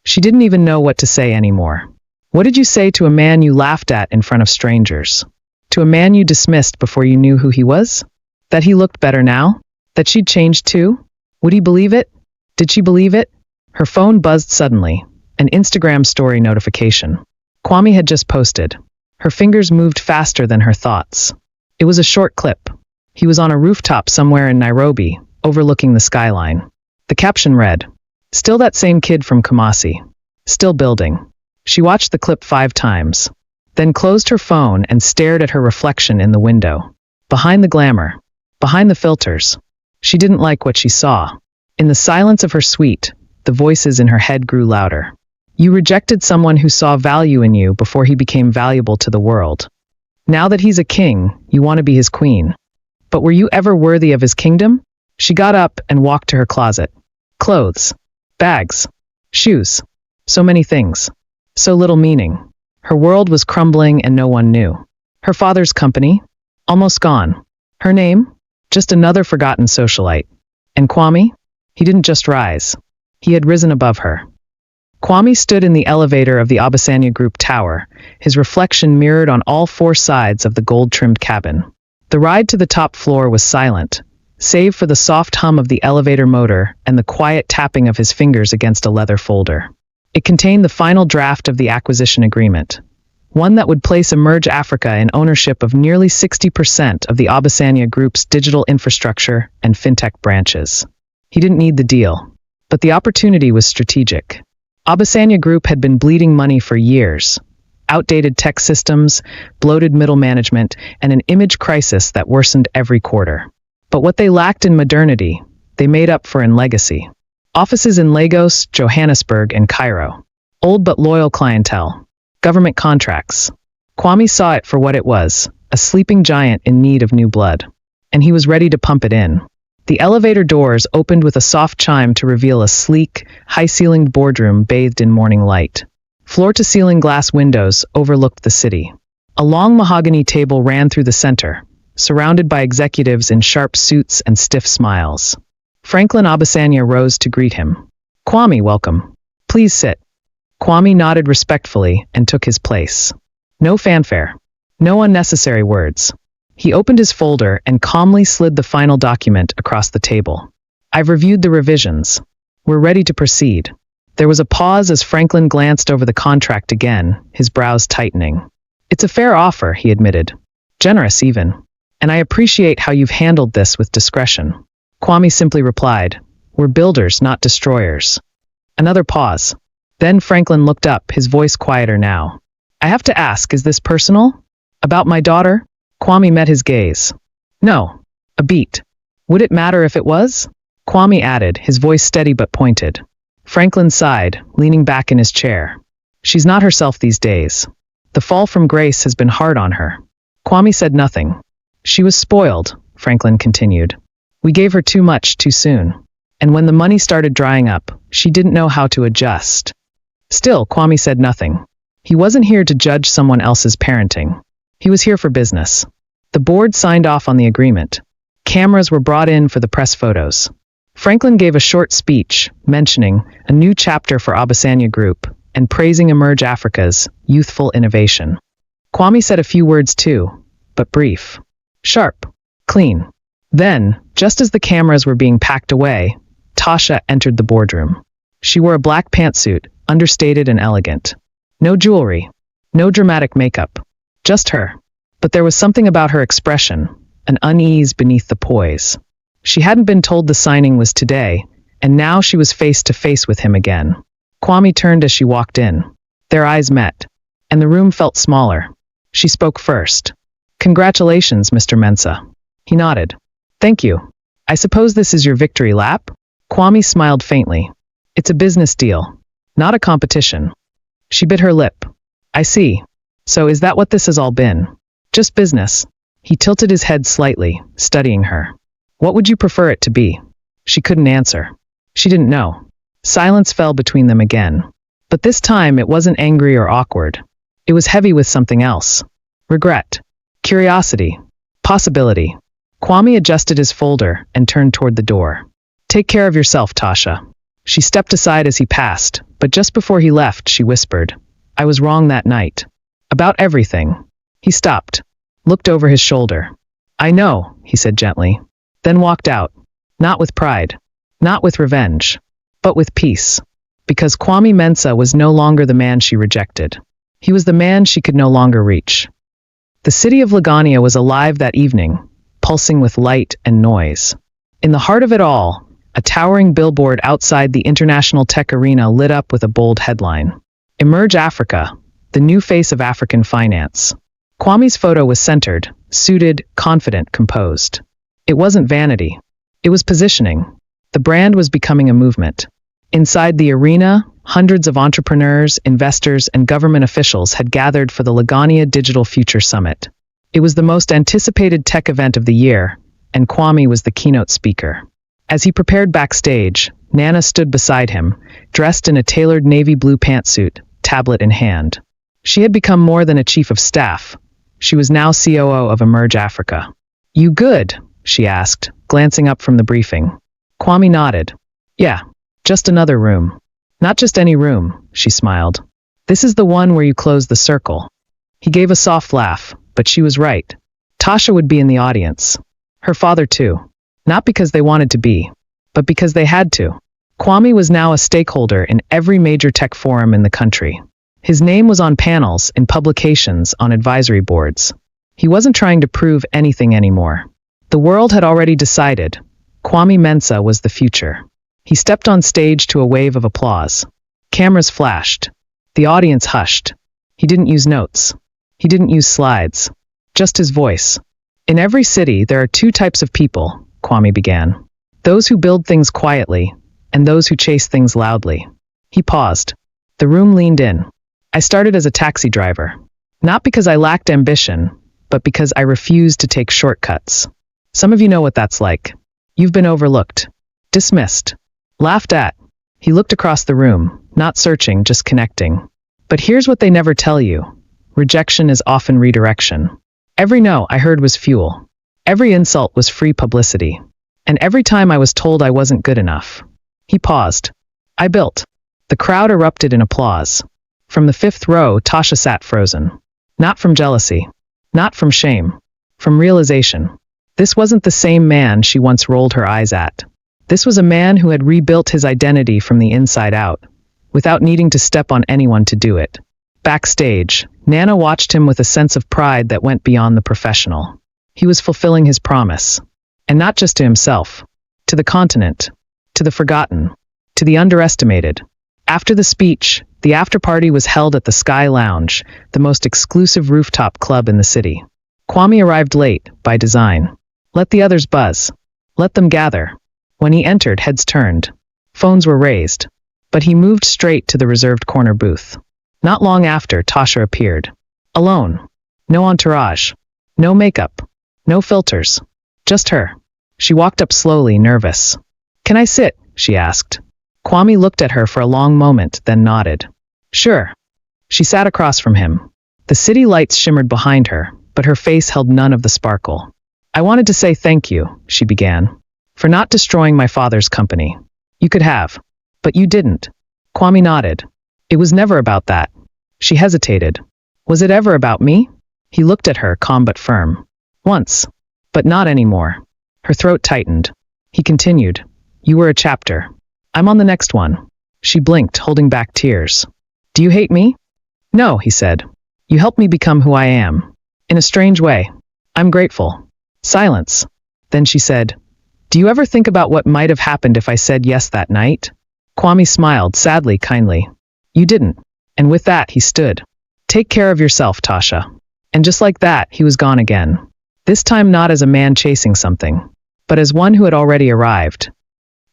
She didn't even know what to say anymore. What did you say to a man you laughed at in front of strangers? To a man you dismissed before you knew who he was? That he looked better now? That she'd changed too? Would he believe it? Did she believe it? Her phone buzzed suddenly. An Instagram story notification. Kwame had just posted. Her fingers moved faster than her thoughts. It was a short clip. He was on a rooftop somewhere in Nairobi, overlooking the skyline. The caption read, "Still that same kid from Kumasi. Still building." She watched the clip 5 times, then closed her phone and stared at her reflection in the window. Behind the glamour, behind the filters. She didn't like what she saw. In the silence of her suite, the voices in her head grew louder. You rejected someone who saw value in you before he became valuable to the world. Now that he's a king, you want to be his queen. But were you ever worthy of his kingdom? She got up and walked to her closet. Clothes, bags, shoes, so many things. So little meaning. Her world was crumbling and no one knew. Her father's company? Almost gone. Her name? Just another forgotten socialite. And Kwame? He didn't just rise. He had risen above her. Kwame stood in the elevator of the Obasanya Group tower, his reflection mirrored on all 4 sides of the gold-trimmed cabin. The ride to the top floor was silent, save for the soft hum of the elevator motor and the quiet tapping of his fingers against a leather folder. It contained the final draft of the acquisition agreement, one that would place Emerge Africa in ownership of nearly 60% of the Obasanya Group's digital infrastructure and fintech branches. He didn't need the deal, but the opportunity was strategic. Obasanya Group had been bleeding money for years. Outdated tech systems, bloated middle management, and an image crisis that worsened every quarter. But what they lacked in modernity, they made up for in legacy. Offices in Lagos, Johannesburg, and Cairo. Old but loyal clientele. Government contracts. Kwame saw it for what it was, a sleeping giant in need of new blood. And he was ready to pump it in. The elevator doors opened with a soft chime to reveal a sleek, high-ceilinged boardroom bathed in morning light. Floor-to-ceiling glass windows overlooked the city. A long mahogany table ran through the center, surrounded by executives in sharp suits and stiff smiles. Franklin Obasanya rose to greet him. Kwame, welcome. Please sit. Kwame nodded respectfully and took his place. No fanfare. No unnecessary words. He opened his folder and calmly slid the final document across the table. I've reviewed the revisions. We're ready to proceed. There was a pause as Franklin glanced over the contract again, his brows tightening. It's a fair offer, he admitted. Generous even. And I appreciate how you've handled this with discretion. Kwame simply replied, we're builders, not destroyers. Another pause. Then Franklin looked up, his voice quieter now. I have to ask, is this personal? About my daughter? Kwame met his gaze. No. A beat. Would it matter if it was? Kwame added, his voice steady but pointed. Franklin sighed, leaning back in his chair. She's not herself these days. The fall from grace has been hard on her. Kwame said nothing. She was spoiled, Franklin continued. We gave her too much too soon. And when the money started drying up, she didn't know how to adjust. Still, Kwame said nothing. He wasn't here to judge someone else's parenting. He was here for business. The board signed off on the agreement. Cameras were brought in for the press photos. Franklin gave a short speech, mentioning a new chapter for Obasanya Group, and praising Emerge Africa's youthful innovation. Kwame said a few words too, but brief. Sharp. Clean. Then, just as the cameras were being packed away, Tasha entered the boardroom. She wore a black pantsuit, understated and elegant. No jewelry. No dramatic makeup. Just her. But there was something about her expression, an unease beneath the poise. She hadn't been told the signing was today, and now she was face to face with him again. Kwame turned as she walked in. Their eyes met, and the room felt smaller. She spoke first. Congratulations, Mr. Mensah. He nodded. Thank you. I suppose this is your victory lap? Kwame smiled faintly. It's a business deal, not a competition. She bit her lip. I see. So is that what this has all been? Just business. He tilted his head slightly, studying her. What would you prefer it to be? She couldn't answer. She didn't know. Silence fell between them again. But this time it wasn't angry or awkward. It was heavy with something else. Regret. Curiosity. Possibility. Kwame adjusted his folder and turned toward the door. Take care of yourself, Tasha. She stepped aside as he passed, but just before he left, she whispered, I was wrong that night. About everything. He stopped, looked over his shoulder. I know, he said gently, then walked out. Not with pride. Not with revenge. But with peace. Because Kwame Mensah was no longer the man she rejected. He was the man she could no longer reach. The city of Lagania was alive that evening, pulsing with light and noise. In the heart of it all, a towering billboard outside the International Tech Arena lit up with a bold headline. Emerge Africa, the new face of African finance. Kwame's photo was centered, suited, confident, composed. It wasn't vanity. It was positioning. The brand was becoming a movement. Inside the arena, hundreds of entrepreneurs, investors, and government officials had gathered for the Lagania Digital Future Summit. It was the most anticipated tech event of the year, and Kwame was the keynote speaker. As he prepared backstage, Nana stood beside him, dressed in a tailored navy blue pantsuit, tablet in hand. She had become more than a chief of staff. She was now COO of Emerge Africa. You good? She asked, glancing up from the briefing. Kwame nodded. Yeah, just another room. Not just any room, she smiled. This is the one where you close the circle. He gave a soft laugh, but she was right. Tasha would be in the audience. Her father too. Not because they wanted to be, but because they had to. Kwame was now a stakeholder in every major tech forum in the country. His name was on panels, in publications, on advisory boards. He wasn't trying to prove anything anymore. The world had already decided. Kwame Mensah was the future. He stepped on stage to a wave of applause. Cameras flashed. The audience hushed. He didn't use notes. He didn't use slides. Just his voice. In every city, there are two types of people, Kwame began. Those who build things quietly, and those who chase things loudly. He paused. The room leaned in. I started as a taxi driver. Not because I lacked ambition, but because I refused to take shortcuts. Some of you know what that's like. You've been overlooked. Dismissed. Laughed at. He looked across the room, not searching, just connecting. But here's what they never tell you. Rejection is often redirection. Every no I heard was fuel. Every insult was free publicity. And every time I was told I wasn't good enough. He paused. I built. The crowd erupted in applause. From the fifth row, Tasha sat frozen. Not from jealousy. Not from shame. From realization. This wasn't the same man she once rolled her eyes at. This was a man who had rebuilt his identity from the inside out, without needing to step on anyone to do it. Backstage, Nana watched him with a sense of pride that went beyond the professional. He was fulfilling his promise. And not just to himself. To the continent. To the forgotten. To the underestimated. After the speech, the after-party was held at the Sky Lounge, the most exclusive rooftop club in the city. Kwame arrived late, by design. Let the others buzz. Let them gather. When he entered, heads turned. Phones were raised. But he moved straight to the reserved corner booth. Not long after, Tasha appeared. Alone. No entourage. No makeup. No filters. Just her. She walked up slowly, nervous. Can I sit? She asked. Kwame looked at her for a long moment, then nodded. Sure. She sat across from him. The city lights shimmered behind her, but her face held none of the sparkle. I wanted to say thank you, she began, for not destroying my father's company. You could have. But you didn't. Kwame nodded. It was never about that. She hesitated. Was it ever about me? He looked at her, calm but firm. Once. But not anymore. Her throat tightened. He continued. You were a chapter. I'm on the next one. She blinked, holding back tears. Do you hate me? No, he said. You helped me become who I am. In a strange way. I'm grateful. Silence. Then she said, do you ever think about what might have happened if I said yes that night? Kwame smiled, sadly, kindly. You didn't. And with that, he stood. Take care of yourself, Tasha. And just like that, he was gone again. This time not as a man chasing something, but as one who had already arrived.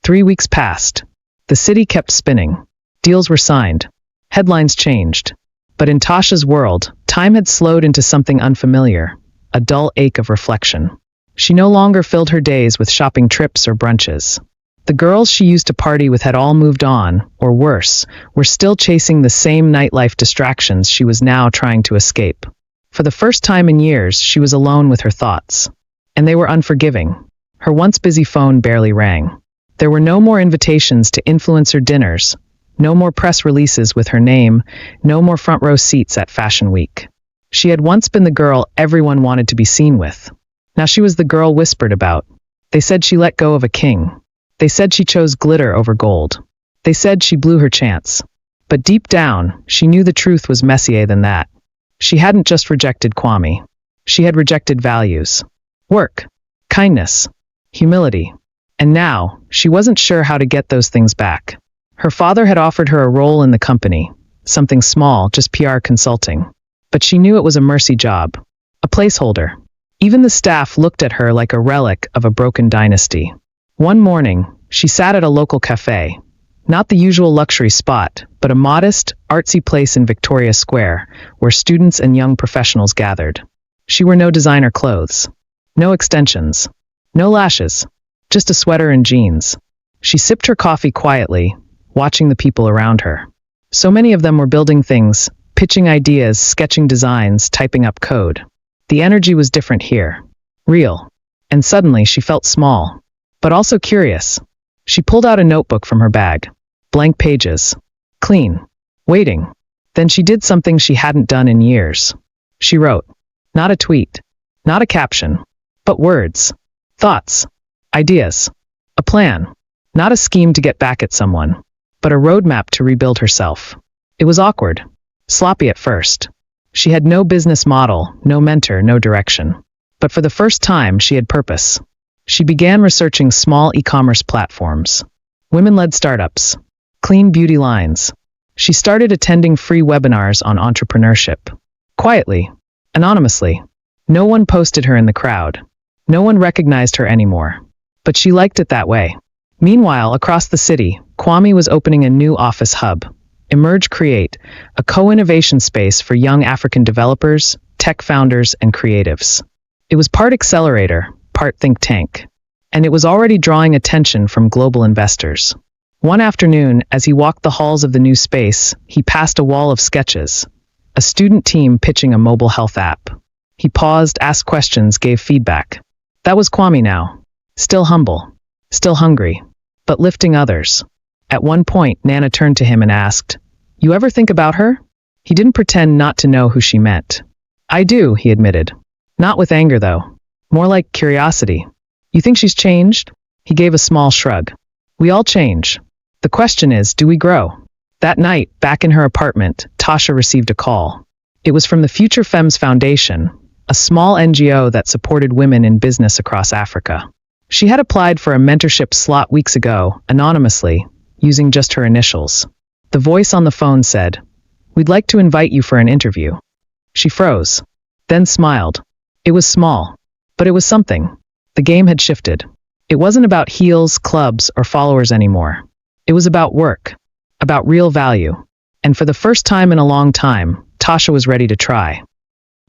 3 weeks passed. The city kept spinning. Deals were signed. Headlines changed. But in Tasha's world, time had slowed into something unfamiliar, a dull ache of reflection. She no longer filled her days with shopping trips or brunches. The girls she used to party with had all moved on, or worse, were still chasing the same nightlife distractions she was now trying to escape. For the first time in years, she was alone with her thoughts. And they were unforgiving. Her once busy phone barely rang. There were no more invitations to influencer dinners, no more press releases with her name, no more front row seats at Fashion Week. She had once been the girl everyone wanted to be seen with. Now she was the girl whispered about. They said she let go of a king. They said she chose glitter over gold. They said she blew her chance. But deep down, she knew the truth was messier than that. She hadn't just rejected Kwame. She had rejected values. Work, kindness, humility. And now, she wasn't sure how to get those things back. Her father had offered her a role in the company, something small, just PR consulting. But she knew it was a mercy job, a placeholder. Even the staff looked at her like a relic of a broken dynasty. One morning, she sat at a local cafe. Not the usual luxury spot, but a modest, artsy place in Victoria Square, where students and young professionals gathered. She wore no designer clothes. No extensions. No lashes. Just a sweater and jeans. She sipped her coffee quietly, watching the people around her. So many of them were building things, pitching ideas, sketching designs, typing up code. The energy was different here. Real. And suddenly she felt small. But also curious. She pulled out a notebook from her bag. Blank pages. Clean. Waiting. Then she did something she hadn't done in years. She wrote. Not a tweet. Not a caption. But words. Thoughts. Ideas. A plan. Not a scheme to get back at someone. But a roadmap to rebuild herself. It was awkward. Sloppy at first. She had no business model, no mentor, no direction. But for the first time, she had purpose. She began researching small e-commerce platforms. Women-led startups. Clean beauty lines. She started attending free webinars on entrepreneurship. Quietly. Anonymously. No one posted her in the crowd. No one recognized her anymore. But she liked it that way. Meanwhile, across the city, Kwame was opening a new office hub. Emerge Create, a co-innovation space for young African developers, tech founders, and creatives. It was part accelerator, part think tank. And it was already drawing attention from global investors. One afternoon, as he walked the halls of the new space, he passed a wall of sketches. A student team pitching a mobile health app. He paused, asked questions, gave feedback. That was Kwame now. Still humble. Still hungry. But lifting others. At one point, Nana turned to him and asked, You ever think about her? He didn't pretend not to know who she meant. I do, he admitted. Not with anger, though. More like curiosity. You think she's changed? He gave a small shrug. We all change. The question is, do we grow? That night, back in her apartment, Tasha received a call. It was from the Future Femmes Foundation, a small NGO that supported women in business across Africa. She had applied for a mentorship slot weeks ago, anonymously, using just her initials. The voice on the phone said, We'd like to invite you for an interview. She froze, then smiled. It was small, but it was something. The game had shifted. It wasn't about heels, clubs, or followers anymore. It was about work, about real value. And for the first time in a long time, Tasha was ready to try.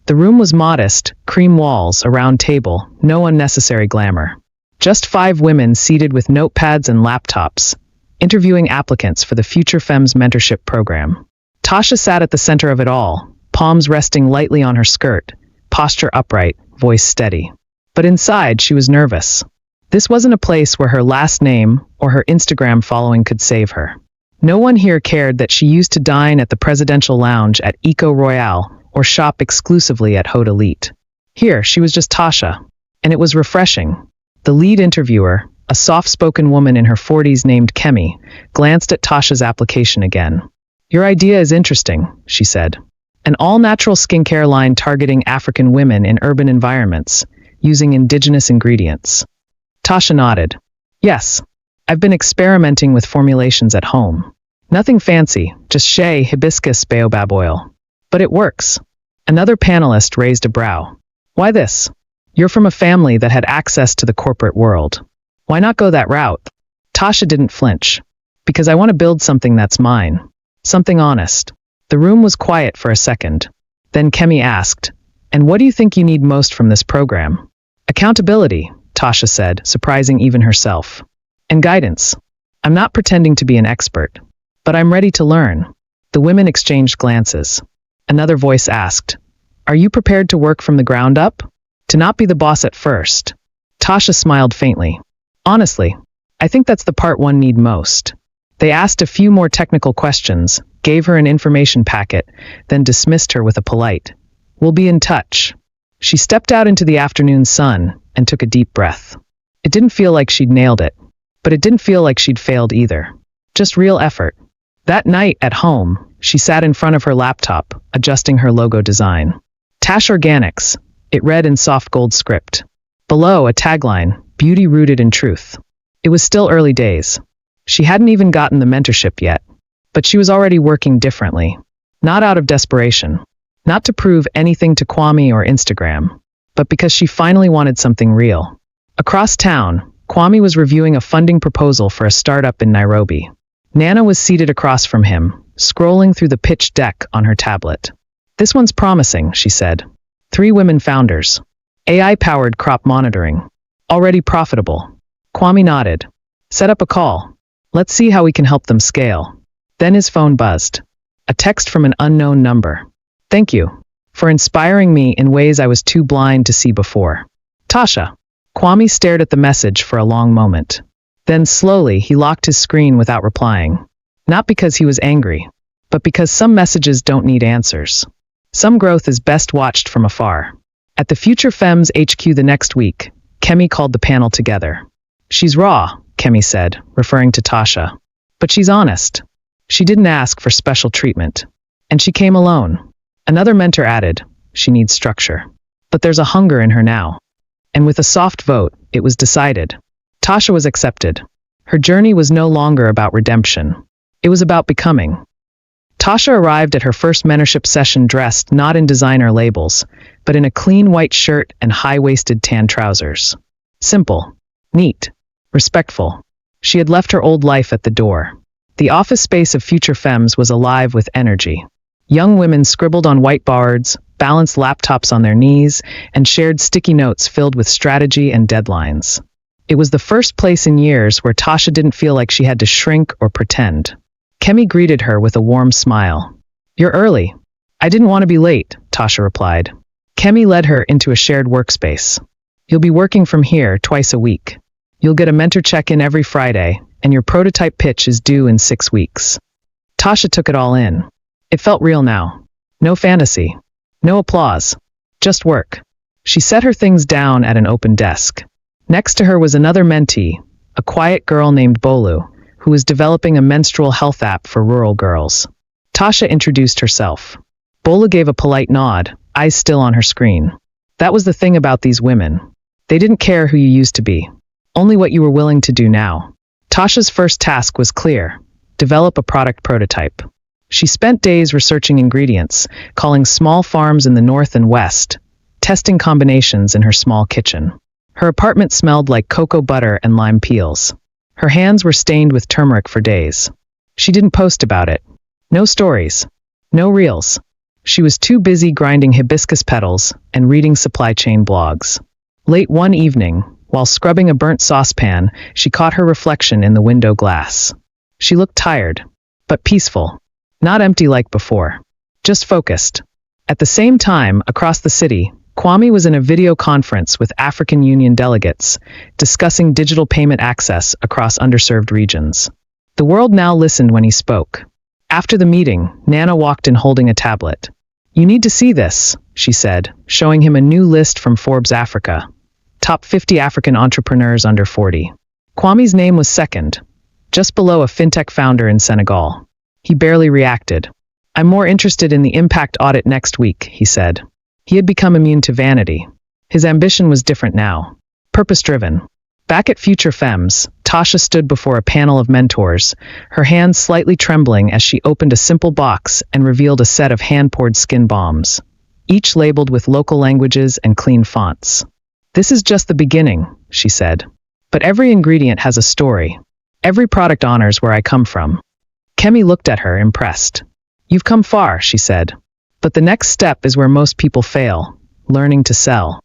The room was modest, cream walls, a round table, no unnecessary glamour. Just 5 women seated with notepads and laptops, interviewing applicants for the Future Femmes mentorship program. Tasha sat at the center of it all, palms resting lightly on her skirt, posture upright, voice steady. But inside, she was nervous. This wasn't a place where her last name or her Instagram following could save her. No one here cared that she used to dine at the presidential lounge at Eco Royale or shop exclusively at Haute Elite. Here, she was just Tasha. And it was refreshing. The lead interviewer, a soft-spoken woman in her 40s named Kemi, glanced at Tasha's application again. "Your idea is interesting," she said. "An all-natural skincare line targeting African women in urban environments, using indigenous ingredients." Tasha nodded. "Yes, I've been experimenting with formulations at home. Nothing fancy, just shea, hibiscus, baobab oil. But it works." Another panelist raised a brow. "Why this? You're from a family that had access to the corporate world. Why not go that route?" Tasha didn't flinch. "Because I want to build something that's mine. Something honest." The room was quiet for a second. Then Kemi asked, "And what do you think you need most from this program?" "Accountability," Tasha said, surprising even herself. "And guidance. I'm not pretending to be an expert, but I'm ready to learn." The women exchanged glances. Another voice asked, "Are you prepared to work from the ground up? To not be the boss at first?" Tasha smiled faintly. "Honestly, I think that's the part one need most." They asked a few more technical questions, gave her an information packet, then dismissed her with a polite, "We'll be in touch." She stepped out into the afternoon sun and took a deep breath. It didn't feel like she'd nailed it, but it didn't feel like she'd failed either. Just real effort. That night at home, she sat in front of her laptop, adjusting her logo design. Tash Organics, it read in soft gold script. Below, a tagline, "Beauty rooted in truth." It was still early days. She hadn't even gotten the mentorship yet, but she was already working differently. Not out of desperation, not to prove anything to Kwame or Instagram, but because she finally wanted something real. Across town, Kwame was reviewing a funding proposal for a startup in Nairobi. Nana was seated across from him, scrolling through the pitch deck on her tablet. "This one's promising," she said. 3 women founders. AI-powered crop monitoring. Already profitable. Kwame nodded. "Set up a call. Let's see how we can help them scale." Then his phone buzzed. A text from an unknown number. "Thank you for inspiring me in ways I was too blind to see before. Tasha." Kwame stared at the message for a long moment. Then slowly he locked his screen without replying. Not because he was angry, but because some messages don't need answers. Some growth is best watched from afar. At the Future Femmes HQ the next week, Kemi called the panel together. "She's raw," Kemi said, referring to Tasha. "But she's honest. She didn't ask for special treatment. And she came alone." Another mentor added, "She needs structure. But there's a hunger in her now." And with a soft vote, it was decided. Tasha was accepted. Her journey was no longer about redemption. It was about becoming. Tasha arrived at her first mentorship session dressed not in designer labels, but in a clean white shirt and high-waisted tan trousers. Simple, neat, respectful. She had left her old life at the door. The office space of Future Femmes was alive with energy. Young women scribbled on whiteboards, balanced laptops on their knees, and shared sticky notes filled with strategy and deadlines. It was the first place in years where Tasha didn't feel like she had to shrink or pretend. Kemi greeted her with a warm smile. "You're early." "I didn't want to be late," Tasha replied. Kemi led her into a shared workspace. "You'll be working from here twice a week. You'll get a mentor check-in every Friday, and your prototype pitch is due in 6 weeks." Tasha took it all in. It felt real now. No fantasy. No applause. Just work. She set her things down at an open desk. Next to her was another mentee, a quiet girl named Bolu, who was developing a menstrual health app for rural girls. Tasha introduced herself. Bolu gave a polite nod, eyes still on her screen. That was the thing about these women. They didn't care who you used to be. Only what you were willing to do now. Tasha's first task was clear. Develop a product prototype. She spent days researching ingredients, calling small farms in the north and west, testing combinations in her small kitchen. Her apartment smelled like cocoa butter and lime peels. Her hands were stained with turmeric for days. She didn't post about it. No stories. No reels. She was too busy grinding hibiscus petals and reading supply chain blogs. Late one evening, while scrubbing a burnt saucepan, she caught her reflection in the window glass. She looked tired, but peaceful. Not empty like before. Just focused. At the same time, across the city, Kwame was in a video conference with African Union delegates, discussing digital payment access across underserved regions. The world now listened when he spoke. After the meeting, Nana walked in holding a tablet. "You need to see this," she said, showing him a new list from Forbes Africa. Top 50 African entrepreneurs under 40. Kwame's name was second, just below a fintech founder in Senegal. He barely reacted. "I'm more interested in the impact audit next week," he said. He had become immune to vanity. His ambition was different now. Purpose-driven. Back at Future Femmes, Tasha stood before a panel of mentors, her hands slightly trembling as she opened a simple box and revealed a set of hand-poured skin balms, each labeled with local languages and clean fonts. "This is just the beginning," she said. "But every ingredient has a story. Every product honors where I come from." Kemi looked at her, impressed. "You've come far," she said. "But the next step is where most people fail, learning to sell."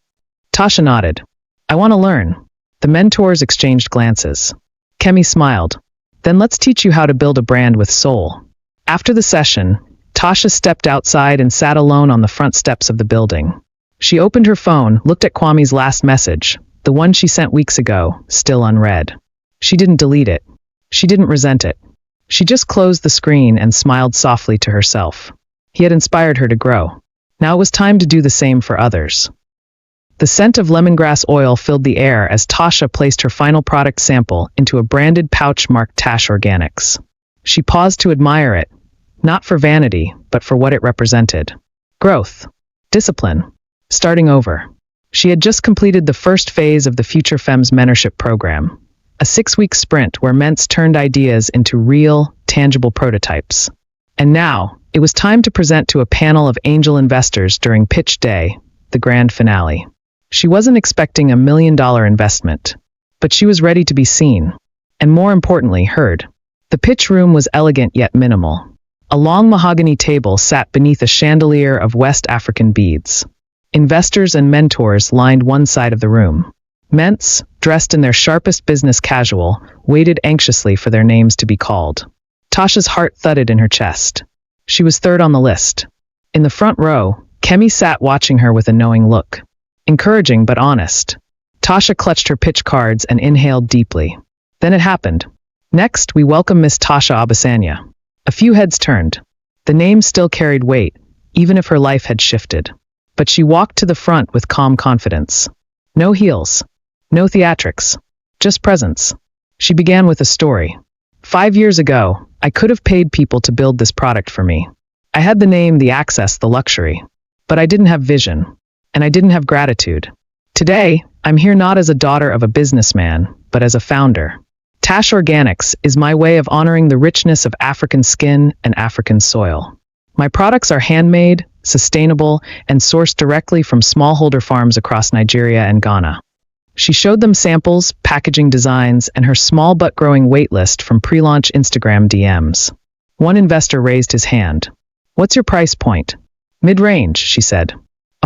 Tasha nodded. "I want to learn." The mentors exchanged glances. Kemi smiled. "Then let's teach you how to build a brand with soul." After the session, Tasha stepped outside and sat alone on the front steps of the building. She opened her phone, looked at Kwame's last message, the one she sent weeks ago, still unread. She didn't delete it. She didn't resent it. She just closed the screen and smiled softly to herself. He had inspired her to grow. Now it was time to do the same for others. The scent of lemongrass oil filled the air as Tasha placed her final product sample into a branded pouch marked Tash Organics. She paused to admire it, not for vanity, but for what it represented. Growth. Discipline. Starting over. She had just completed the first phase of the Future Femmes mentorship program, a 6-week sprint where Ments turned ideas into real, tangible prototypes. And now, it was time to present to a panel of angel investors during pitch day, the grand finale. She wasn't expecting $1 million investment, but she was ready to be seen, and more importantly, heard. The pitch room was elegant yet minimal. A long mahogany table sat beneath a chandelier of West African beads. Investors and mentors lined one side of the room. Ments, dressed in their sharpest business casual, waited anxiously for their names to be called. Tasha's heart thudded in her chest. She was third on the list. In the front row, Kemi sat watching her with a knowing look. Encouraging but honest. Tasha clutched her pitch cards and inhaled deeply. Then it happened. "Next, we welcome Miss Tasha Obasanya." A few heads turned. The name still carried weight, even if her life had shifted. But she walked to the front with calm confidence. No heels. No theatrics. Just presence. She began with a story. 5 years ago, I could have paid people to build this product for me. I had the name, the access, the luxury. But I didn't have vision. And I didn't have gratitude. Today, I'm here not as a daughter of a businessman, but as a founder. Tash Organics is my way of honoring the richness of African skin and African soil. My products are handmade, sustainable, and sourced directly from smallholder farms across Nigeria and Ghana. She showed them samples, packaging designs, and her small but growing waitlist from pre-launch Instagram DMs. One investor raised his hand. "What's your price point?" "Mid-range," she said.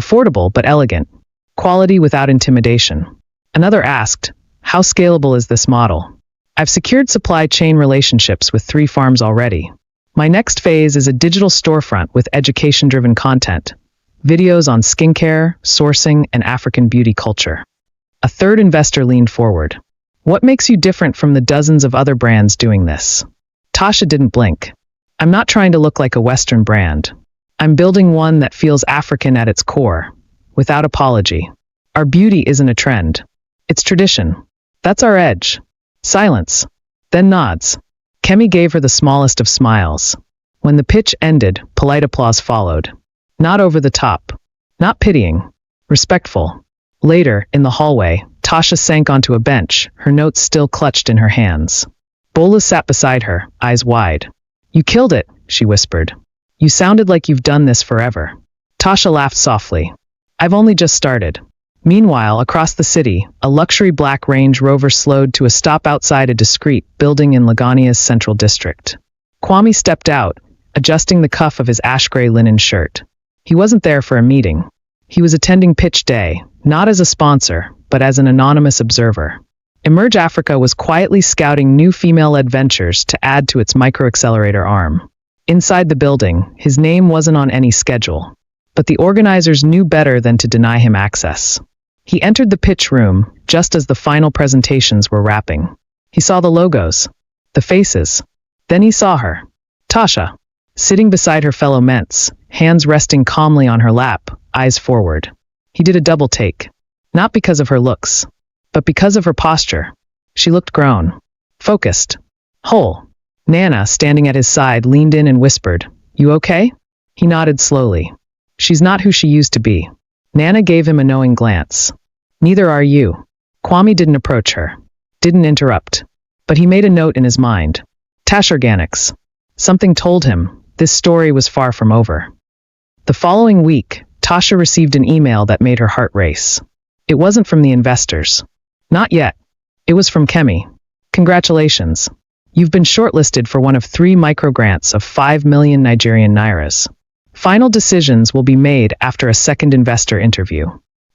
"Affordable but elegant. Quality without intimidation." Another asked, "How scalable is this model?" "I've secured supply chain relationships with 3 farms already. My next phase is a digital storefront with education-driven content, videos on skincare, sourcing, and African beauty culture." A third investor leaned forward. "What makes you different from the dozens of other brands doing this?" Tasha didn't blink. "I'm not trying to look like a Western brand. I'm building one that feels African at its core, without apology. Our beauty isn't a trend. It's tradition. That's our edge." Silence. Then nods. Kemi gave her the smallest of smiles. When the pitch ended, polite applause followed. Not over the top. Not pitying. Respectful. Later, in the hallway, Tasha sank onto a bench, her notes still clutched in her hands. Bola sat beside her, eyes wide. "You killed it," she whispered. "You sounded like you've done this forever." Tasha laughed softly. "I've only just started." Meanwhile, across the city, a luxury black Range Rover slowed to a stop outside a discreet building in Lagania's central district. Kwame stepped out, adjusting the cuff of his ash-gray linen shirt. He wasn't there for a meeting. He was attending pitch day, not as a sponsor, but as an anonymous observer. Emerge Africa was quietly scouting new female-led ventures to add to its microaccelerator arm. Inside the building, his name wasn't on any schedule. But the organizers knew better than to deny him access. He entered the pitch room, just as the final presentations were wrapping. He saw the logos, the faces, Then he saw her. Tasha, sitting beside her fellow Ments, hands resting calmly on her lap, eyes forward. He did a double take. Not because of her looks, but because of her posture. She looked grown, focused, whole. Nana, standing at his side, leaned in and whispered, "You okay?" He nodded slowly. "She's not who she used to be." Nana gave him a knowing glance. "Neither are you." Kwame didn't approach her, didn't interrupt, but he made a note in his mind. Tash Organics. Something told him this story was far from over. The following week, Tasha received an email that made her heart race. It wasn't from the investors. Not yet. It was from Kemi. "Congratulations. You've been shortlisted for one of 3 microgrants of 5 million Nigerian nairas. Final decisions will be made after a second investor interview.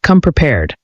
Come prepared."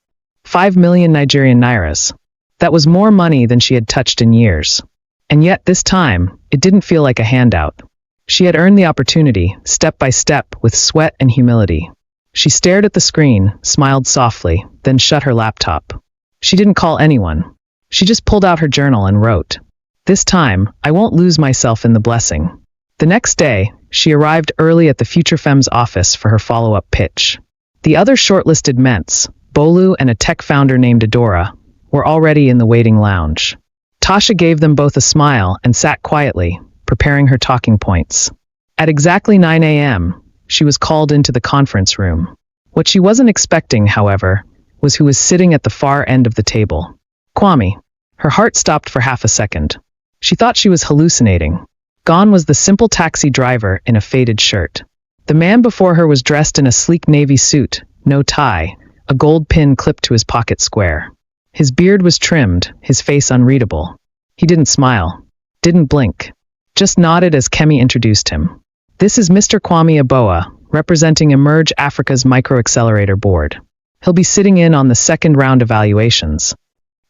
5 million Nigerian nairas. That was more money than she had touched in years. And yet this time, it didn't feel like a handout. She had earned the opportunity, step by step, with sweat and humility. She stared at the screen, smiled softly, then shut her laptop. She didn't call anyone. She just pulled out her journal and wrote, "This time, I won't lose myself in the blessing." The next day, she arrived early at the Future Femmes office for her follow-up pitch. The other shortlisted Ments, Bolu and a tech founder named Adora, were already in the waiting lounge. Tasha gave them both a smile and sat quietly, preparing her talking points. At exactly 9 a.m., she was called into the conference room. What she wasn't expecting, however, was who was sitting at the far end of the table. Kwame. Her heart stopped for half a second. She thought she was hallucinating. Gone was the simple taxi driver in a faded shirt. The man before her was dressed in a sleek navy suit, no tie, a gold pin clipped to his pocket square. His beard was trimmed, his face unreadable. He didn't smile, didn't blink, just nodded as Kemi introduced him. "This is Mr. Kwame Aboa, representing Emerge Africa's Microaccelerator Board. He'll be sitting in on the second round evaluations."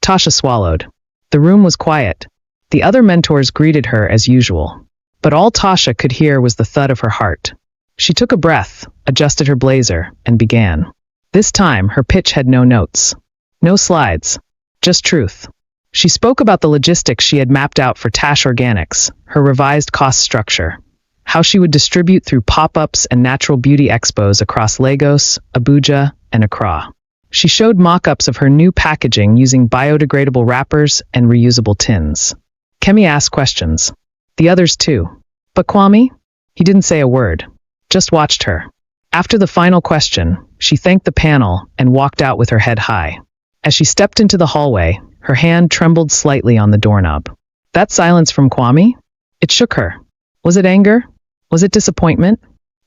Tasha swallowed. The room was quiet. The other mentors greeted her as usual. But all Tasha could hear was the thud of her heart. She took a breath, adjusted her blazer, and began. This time, her pitch had no notes. No slides. Just truth. She spoke about the logistics she had mapped out for Tash Organics, her revised cost structure, how she would distribute through pop-ups and natural beauty expos across Lagos, Abuja, and Accra. She showed mock-ups of her new packaging using biodegradable wrappers and reusable tins. Kemi asked questions. The others too. But Kwame? He didn't say a word. Just watched her. After the final question, she thanked the panel and walked out with her head high. As she stepped into the hallway, her hand trembled slightly on the doorknob. That silence from Kwame? It shook her. Was it anger? Was it disappointment?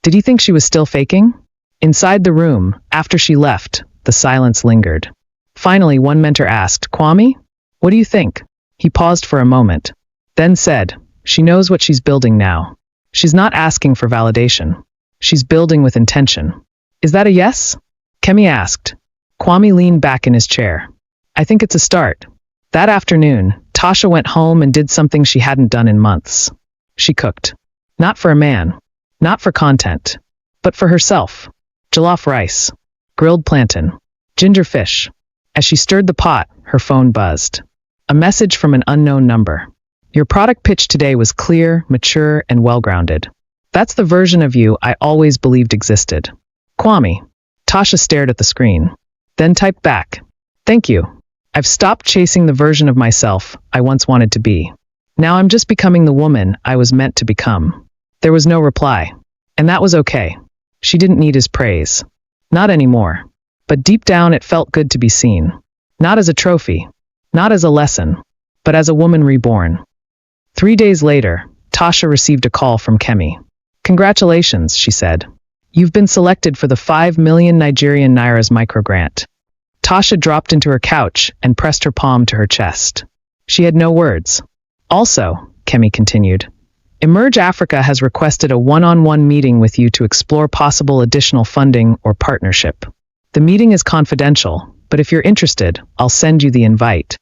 Did he think she was still faking? Inside the room, after she left, the silence lingered. Finally, one mentor asked, "Kwame, what do you think?" He paused for a moment, then said, "She knows what she's building now. She's not asking for validation. She's building with intention." "Is that a yes?" Kemi asked. Kwame leaned back in his chair. "I think it's a start." That afternoon, Tasha went home and did something she hadn't done in months. She cooked. Not for a man. Not for content. But for herself. Jollof rice. Grilled plantain. Ginger fish. As she stirred the pot, her phone buzzed. A message from an unknown number. "Your product pitch today was clear, mature, and well-grounded. That's the version of you I always believed existed." Kwame. Tasha stared at the screen. Then typed back. "Thank you. I've stopped chasing the version of myself I once wanted to be. Now I'm just becoming the woman I was meant to become." There was no reply. And that was okay. She didn't need his praise. Not anymore. But deep down it felt good to be seen. Not as a trophy. Not as a lesson. But as a woman reborn. 3 days later, Tasha received a call from Kemi. "Congratulations," she said. "You've been selected for the 5 million Nigerian nairas microgrant." Tasha dropped into her couch and pressed her palm to her chest. She had no words. "Also," Kemi continued, "Emerge Africa has requested a one-on-one meeting with you to explore possible additional funding or partnership. The meeting is confidential, but if you're interested, I'll send you the invite."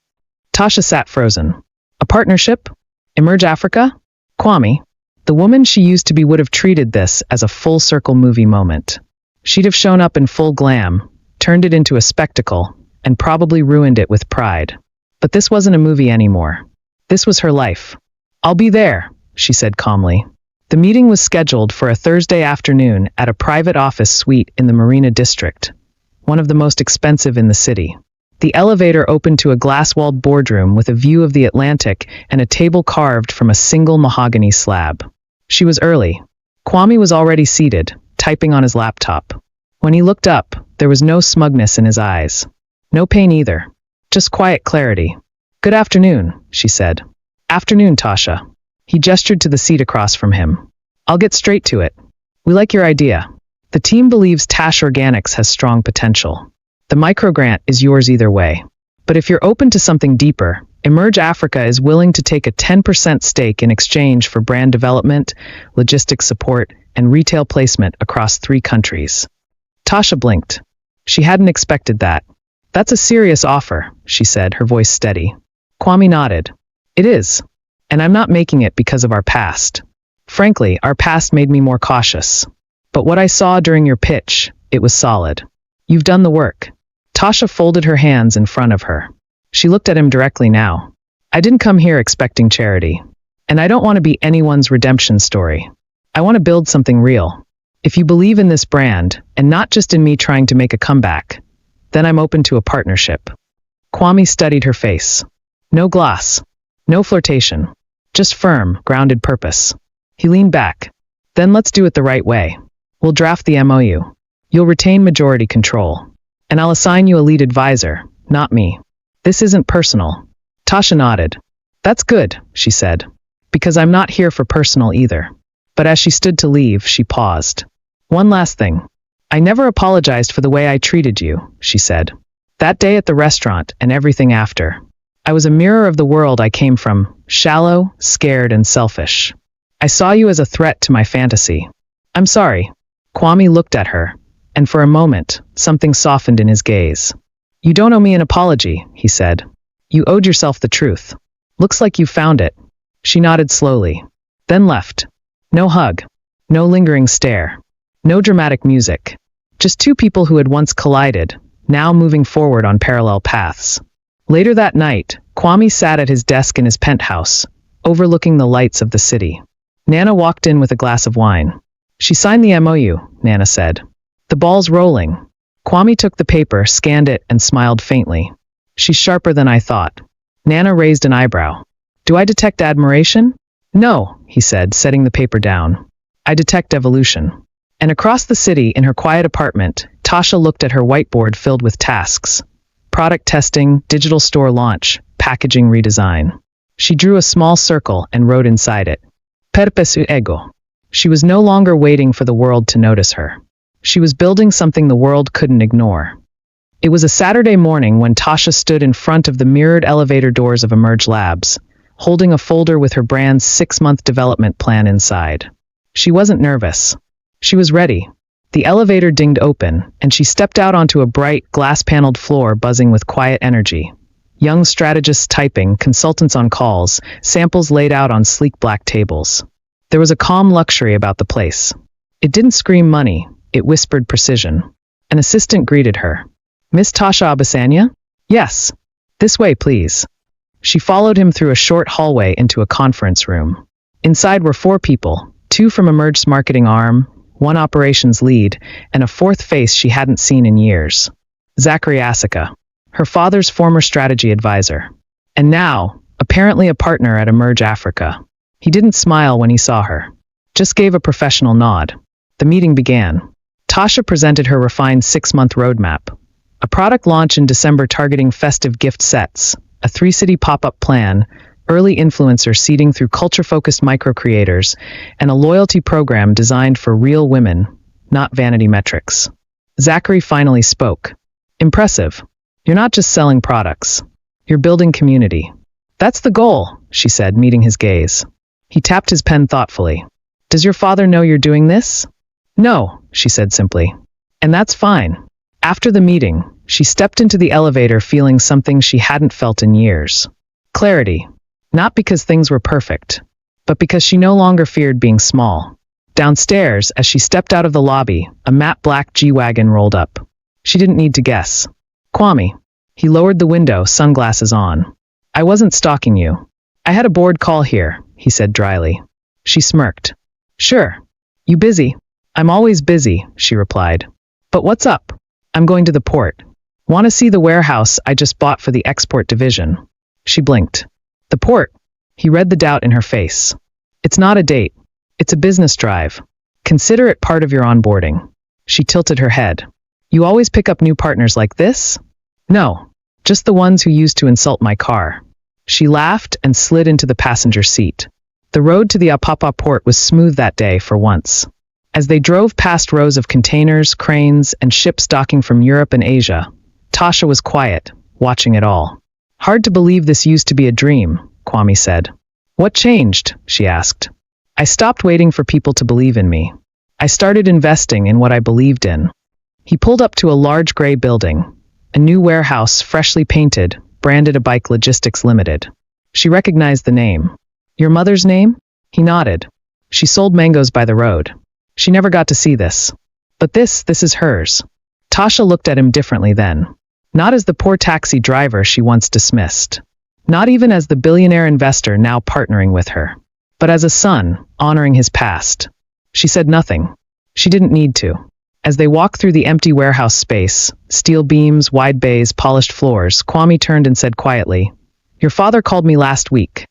Tasha sat frozen. A partnership? Emerge Africa? Kwame? The woman she used to be would have treated this as a full-circle movie moment. She'd have shown up in full glam, turned it into a spectacle, and probably ruined it with pride. But this wasn't a movie anymore. This was her life. "I'll be there," she said calmly. The meeting was scheduled for a Thursday afternoon at a private office suite in the Marina District, one of the most expensive in the city. The elevator opened to a glass-walled boardroom with a view of the Atlantic and a table carved from a single mahogany slab. She was early. Kwame was already seated, typing on his laptop. When he looked up, there was no smugness in his eyes. No pain either. Just quiet clarity. "Good afternoon," she said. "Afternoon, Tasha." He gestured to the seat across from him. "I'll get straight to it. We like your idea. The team believes Tash Organics has strong potential. The microgrant is yours either way. But if you're open to something deeper, Emerge Africa is willing to take a 10% stake in exchange for brand development, logistics support, and retail placement across 3 countries." Tasha blinked. She hadn't expected that. "That's a serious offer," she said, her voice steady. Kwame nodded. "It is. And I'm not making it because of our past. Frankly, our past made me more cautious. But what I saw during your pitch, it was solid. You've done the work." Tasha folded her hands in front of her. She looked at him directly now. "I didn't come here expecting charity. And I don't want to be anyone's redemption story. I want to build something real. If you believe in this brand, and not just in me trying to make a comeback, then I'm open to a partnership." Kwame studied her face. No gloss. No flirtation. Just firm, grounded purpose. He leaned back. "Then let's do it the right way. We'll draft the MOU. You'll retain majority control. And I'll assign you a lead advisor, not me. This isn't personal." Tasha nodded. "That's good," she said. "Because I'm not here for personal either." But as she stood to leave, she paused. "One last thing. I never apologized for the way I treated you," she said. "That day at the restaurant and everything after. I was a mirror of the world I came from, shallow, scared, and selfish. I saw you as a threat to my fantasy. I'm sorry." Kwame looked at her, and for a moment, something softened in his gaze. "You don't owe me an apology," he said. "You owed yourself the truth. Looks like you found it." She nodded slowly, then left. No hug. No lingering stare. No dramatic music. Just 2 people who had once collided, now moving forward on parallel paths. Later that night, Kwame sat at his desk in his penthouse, overlooking the lights of the city. Nana walked in with a glass of wine. "She signed the MOU," Nana said. "The ball's rolling." Kwame took the paper, scanned it, and smiled faintly. "She's sharper than I thought." Nana raised an eyebrow. "Do I detect admiration?" "No," he said, setting the paper down. "I detect evolution." And across the city, in her quiet apartment, Tasha looked at her whiteboard filled with tasks. Product testing, digital store launch, packaging redesign. She drew a small circle and wrote inside it, "Perpesu ego." She was no longer waiting for the world to notice her. She was building something the world couldn't ignore. It was a Saturday morning when Tasha stood in front of the mirrored elevator doors of Emerge Labs, holding a folder with her brand's 6-month development plan inside. She wasn't nervous. She was ready. The elevator dinged open, and she stepped out onto a bright, glass-paneled floor buzzing with quiet energy. Young strategists typing, consultants on calls, samples laid out on sleek black tables. There was a calm luxury about the place. It didn't scream money, it whispered precision. An assistant greeted her. "Miss Tasha Abasanya?" "Yes. This way, please." She followed him through a short hallway into a conference room. Inside were 4 people, 2 from Emerge's marketing arm, 1 operations lead, and a 4th face she hadn't seen in years. Zachary Asika, her father's former strategy advisor. And now, apparently a partner at Emerge Africa. He didn't smile when he saw her. Just gave a professional nod. The meeting began. Tasha presented her refined 6-month roadmap. A product launch in December targeting festive gift sets, a 3-city pop-up plan, early influencer seeding through culture-focused micro-creators, and a loyalty program designed for real women, not vanity metrics. Zachary finally spoke. "Impressive. You're not just selling products. You're building community." "That's the goal," she said, meeting his gaze. He tapped his pen thoughtfully. "Does your father know you're doing this?" "No," she said simply. "And that's fine." After the meeting, she stepped into the elevator feeling something she hadn't felt in years. Clarity. Not because things were perfect, but because she no longer feared being small. Downstairs, as she stepped out of the lobby, a matte black G-Wagon rolled up. She didn't need to guess. "Kwame." He lowered the window, sunglasses on. "I wasn't stalking you. I had a board call here," he said dryly. She smirked. Sure. You busy? I'm always busy, she replied. But what's up? I'm going to the port. Want to see the warehouse I just bought for the export division? She blinked. The port? He read the doubt in her face. It's not a date. It's a business drive. Consider it part of your onboarding. She tilted her head. You always pick up new partners like this? No, just the ones who used to insult my car. She laughed and slid into the passenger seat. The road to the Apapa port was smooth that day for once. As they drove past rows of containers, cranes, and ships docking from Europe and Asia, Tasha was quiet, watching it all. Hard to believe this used to be a dream, Kwame said. What changed? She asked. I stopped waiting for people to believe in me. I started investing in what I believed in. He pulled up to a large gray building, a new warehouse freshly painted, branded a Bike Logistics Limited. She recognized the name. Your mother's name? He nodded. She sold mangoes by the road. She never got to see this. But this is hers. Tasha looked at him differently then. Not as the poor taxi driver she once dismissed. Not even as the billionaire investor now partnering with her. But as a son, honoring his past. She said nothing. She didn't need to. As they walked through the empty warehouse space, steel beams, wide bays, polished floors, Kwame turned and said quietly, Your father called me last week.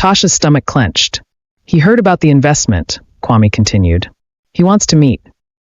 Tasha's stomach clenched. He heard about the investment, Kwame continued. He wants to meet.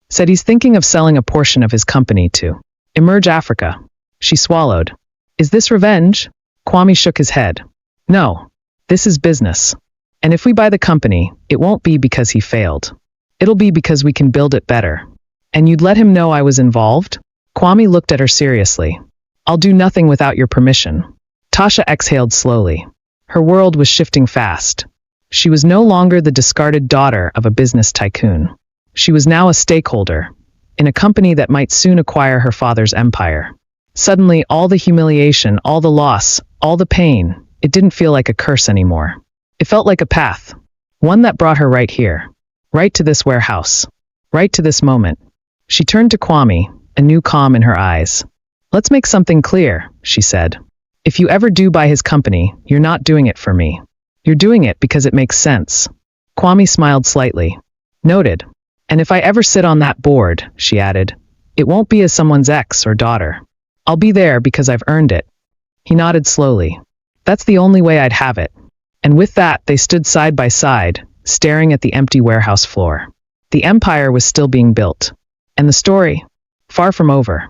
Said he's thinking of selling a portion of his company to Emerge Africa. She swallowed. Is this revenge? Kwame shook his head. No. This is business. And if we buy the company, it won't be because he failed. It'll be because we can build it better. And you'd let him know I was involved? Kwame looked at her seriously. I'll do nothing without your permission. Tasha exhaled slowly. Her world was shifting fast. She was no longer the discarded daughter of a business tycoon. She was now a stakeholder in a company that might soon acquire her father's empire. Suddenly, all the humiliation, all the loss, all the pain, it didn't feel like a curse anymore. It felt like a path. One that brought her right here. Right to this warehouse. Right to this moment. She turned to Kwame, a new calm in her eyes. Let's make something clear, she said. If you ever do buy his company, you're not doing it for me. You're doing it because it makes sense. Kwame smiled slightly. Noted. And if I ever sit on that board, she added, it won't be as someone's ex or daughter. I'll be there because I've earned it. He nodded slowly. That's the only way I'd have it. And with that, they stood side by side, staring at the empty warehouse floor. The empire was still being built. And the story? Far from over.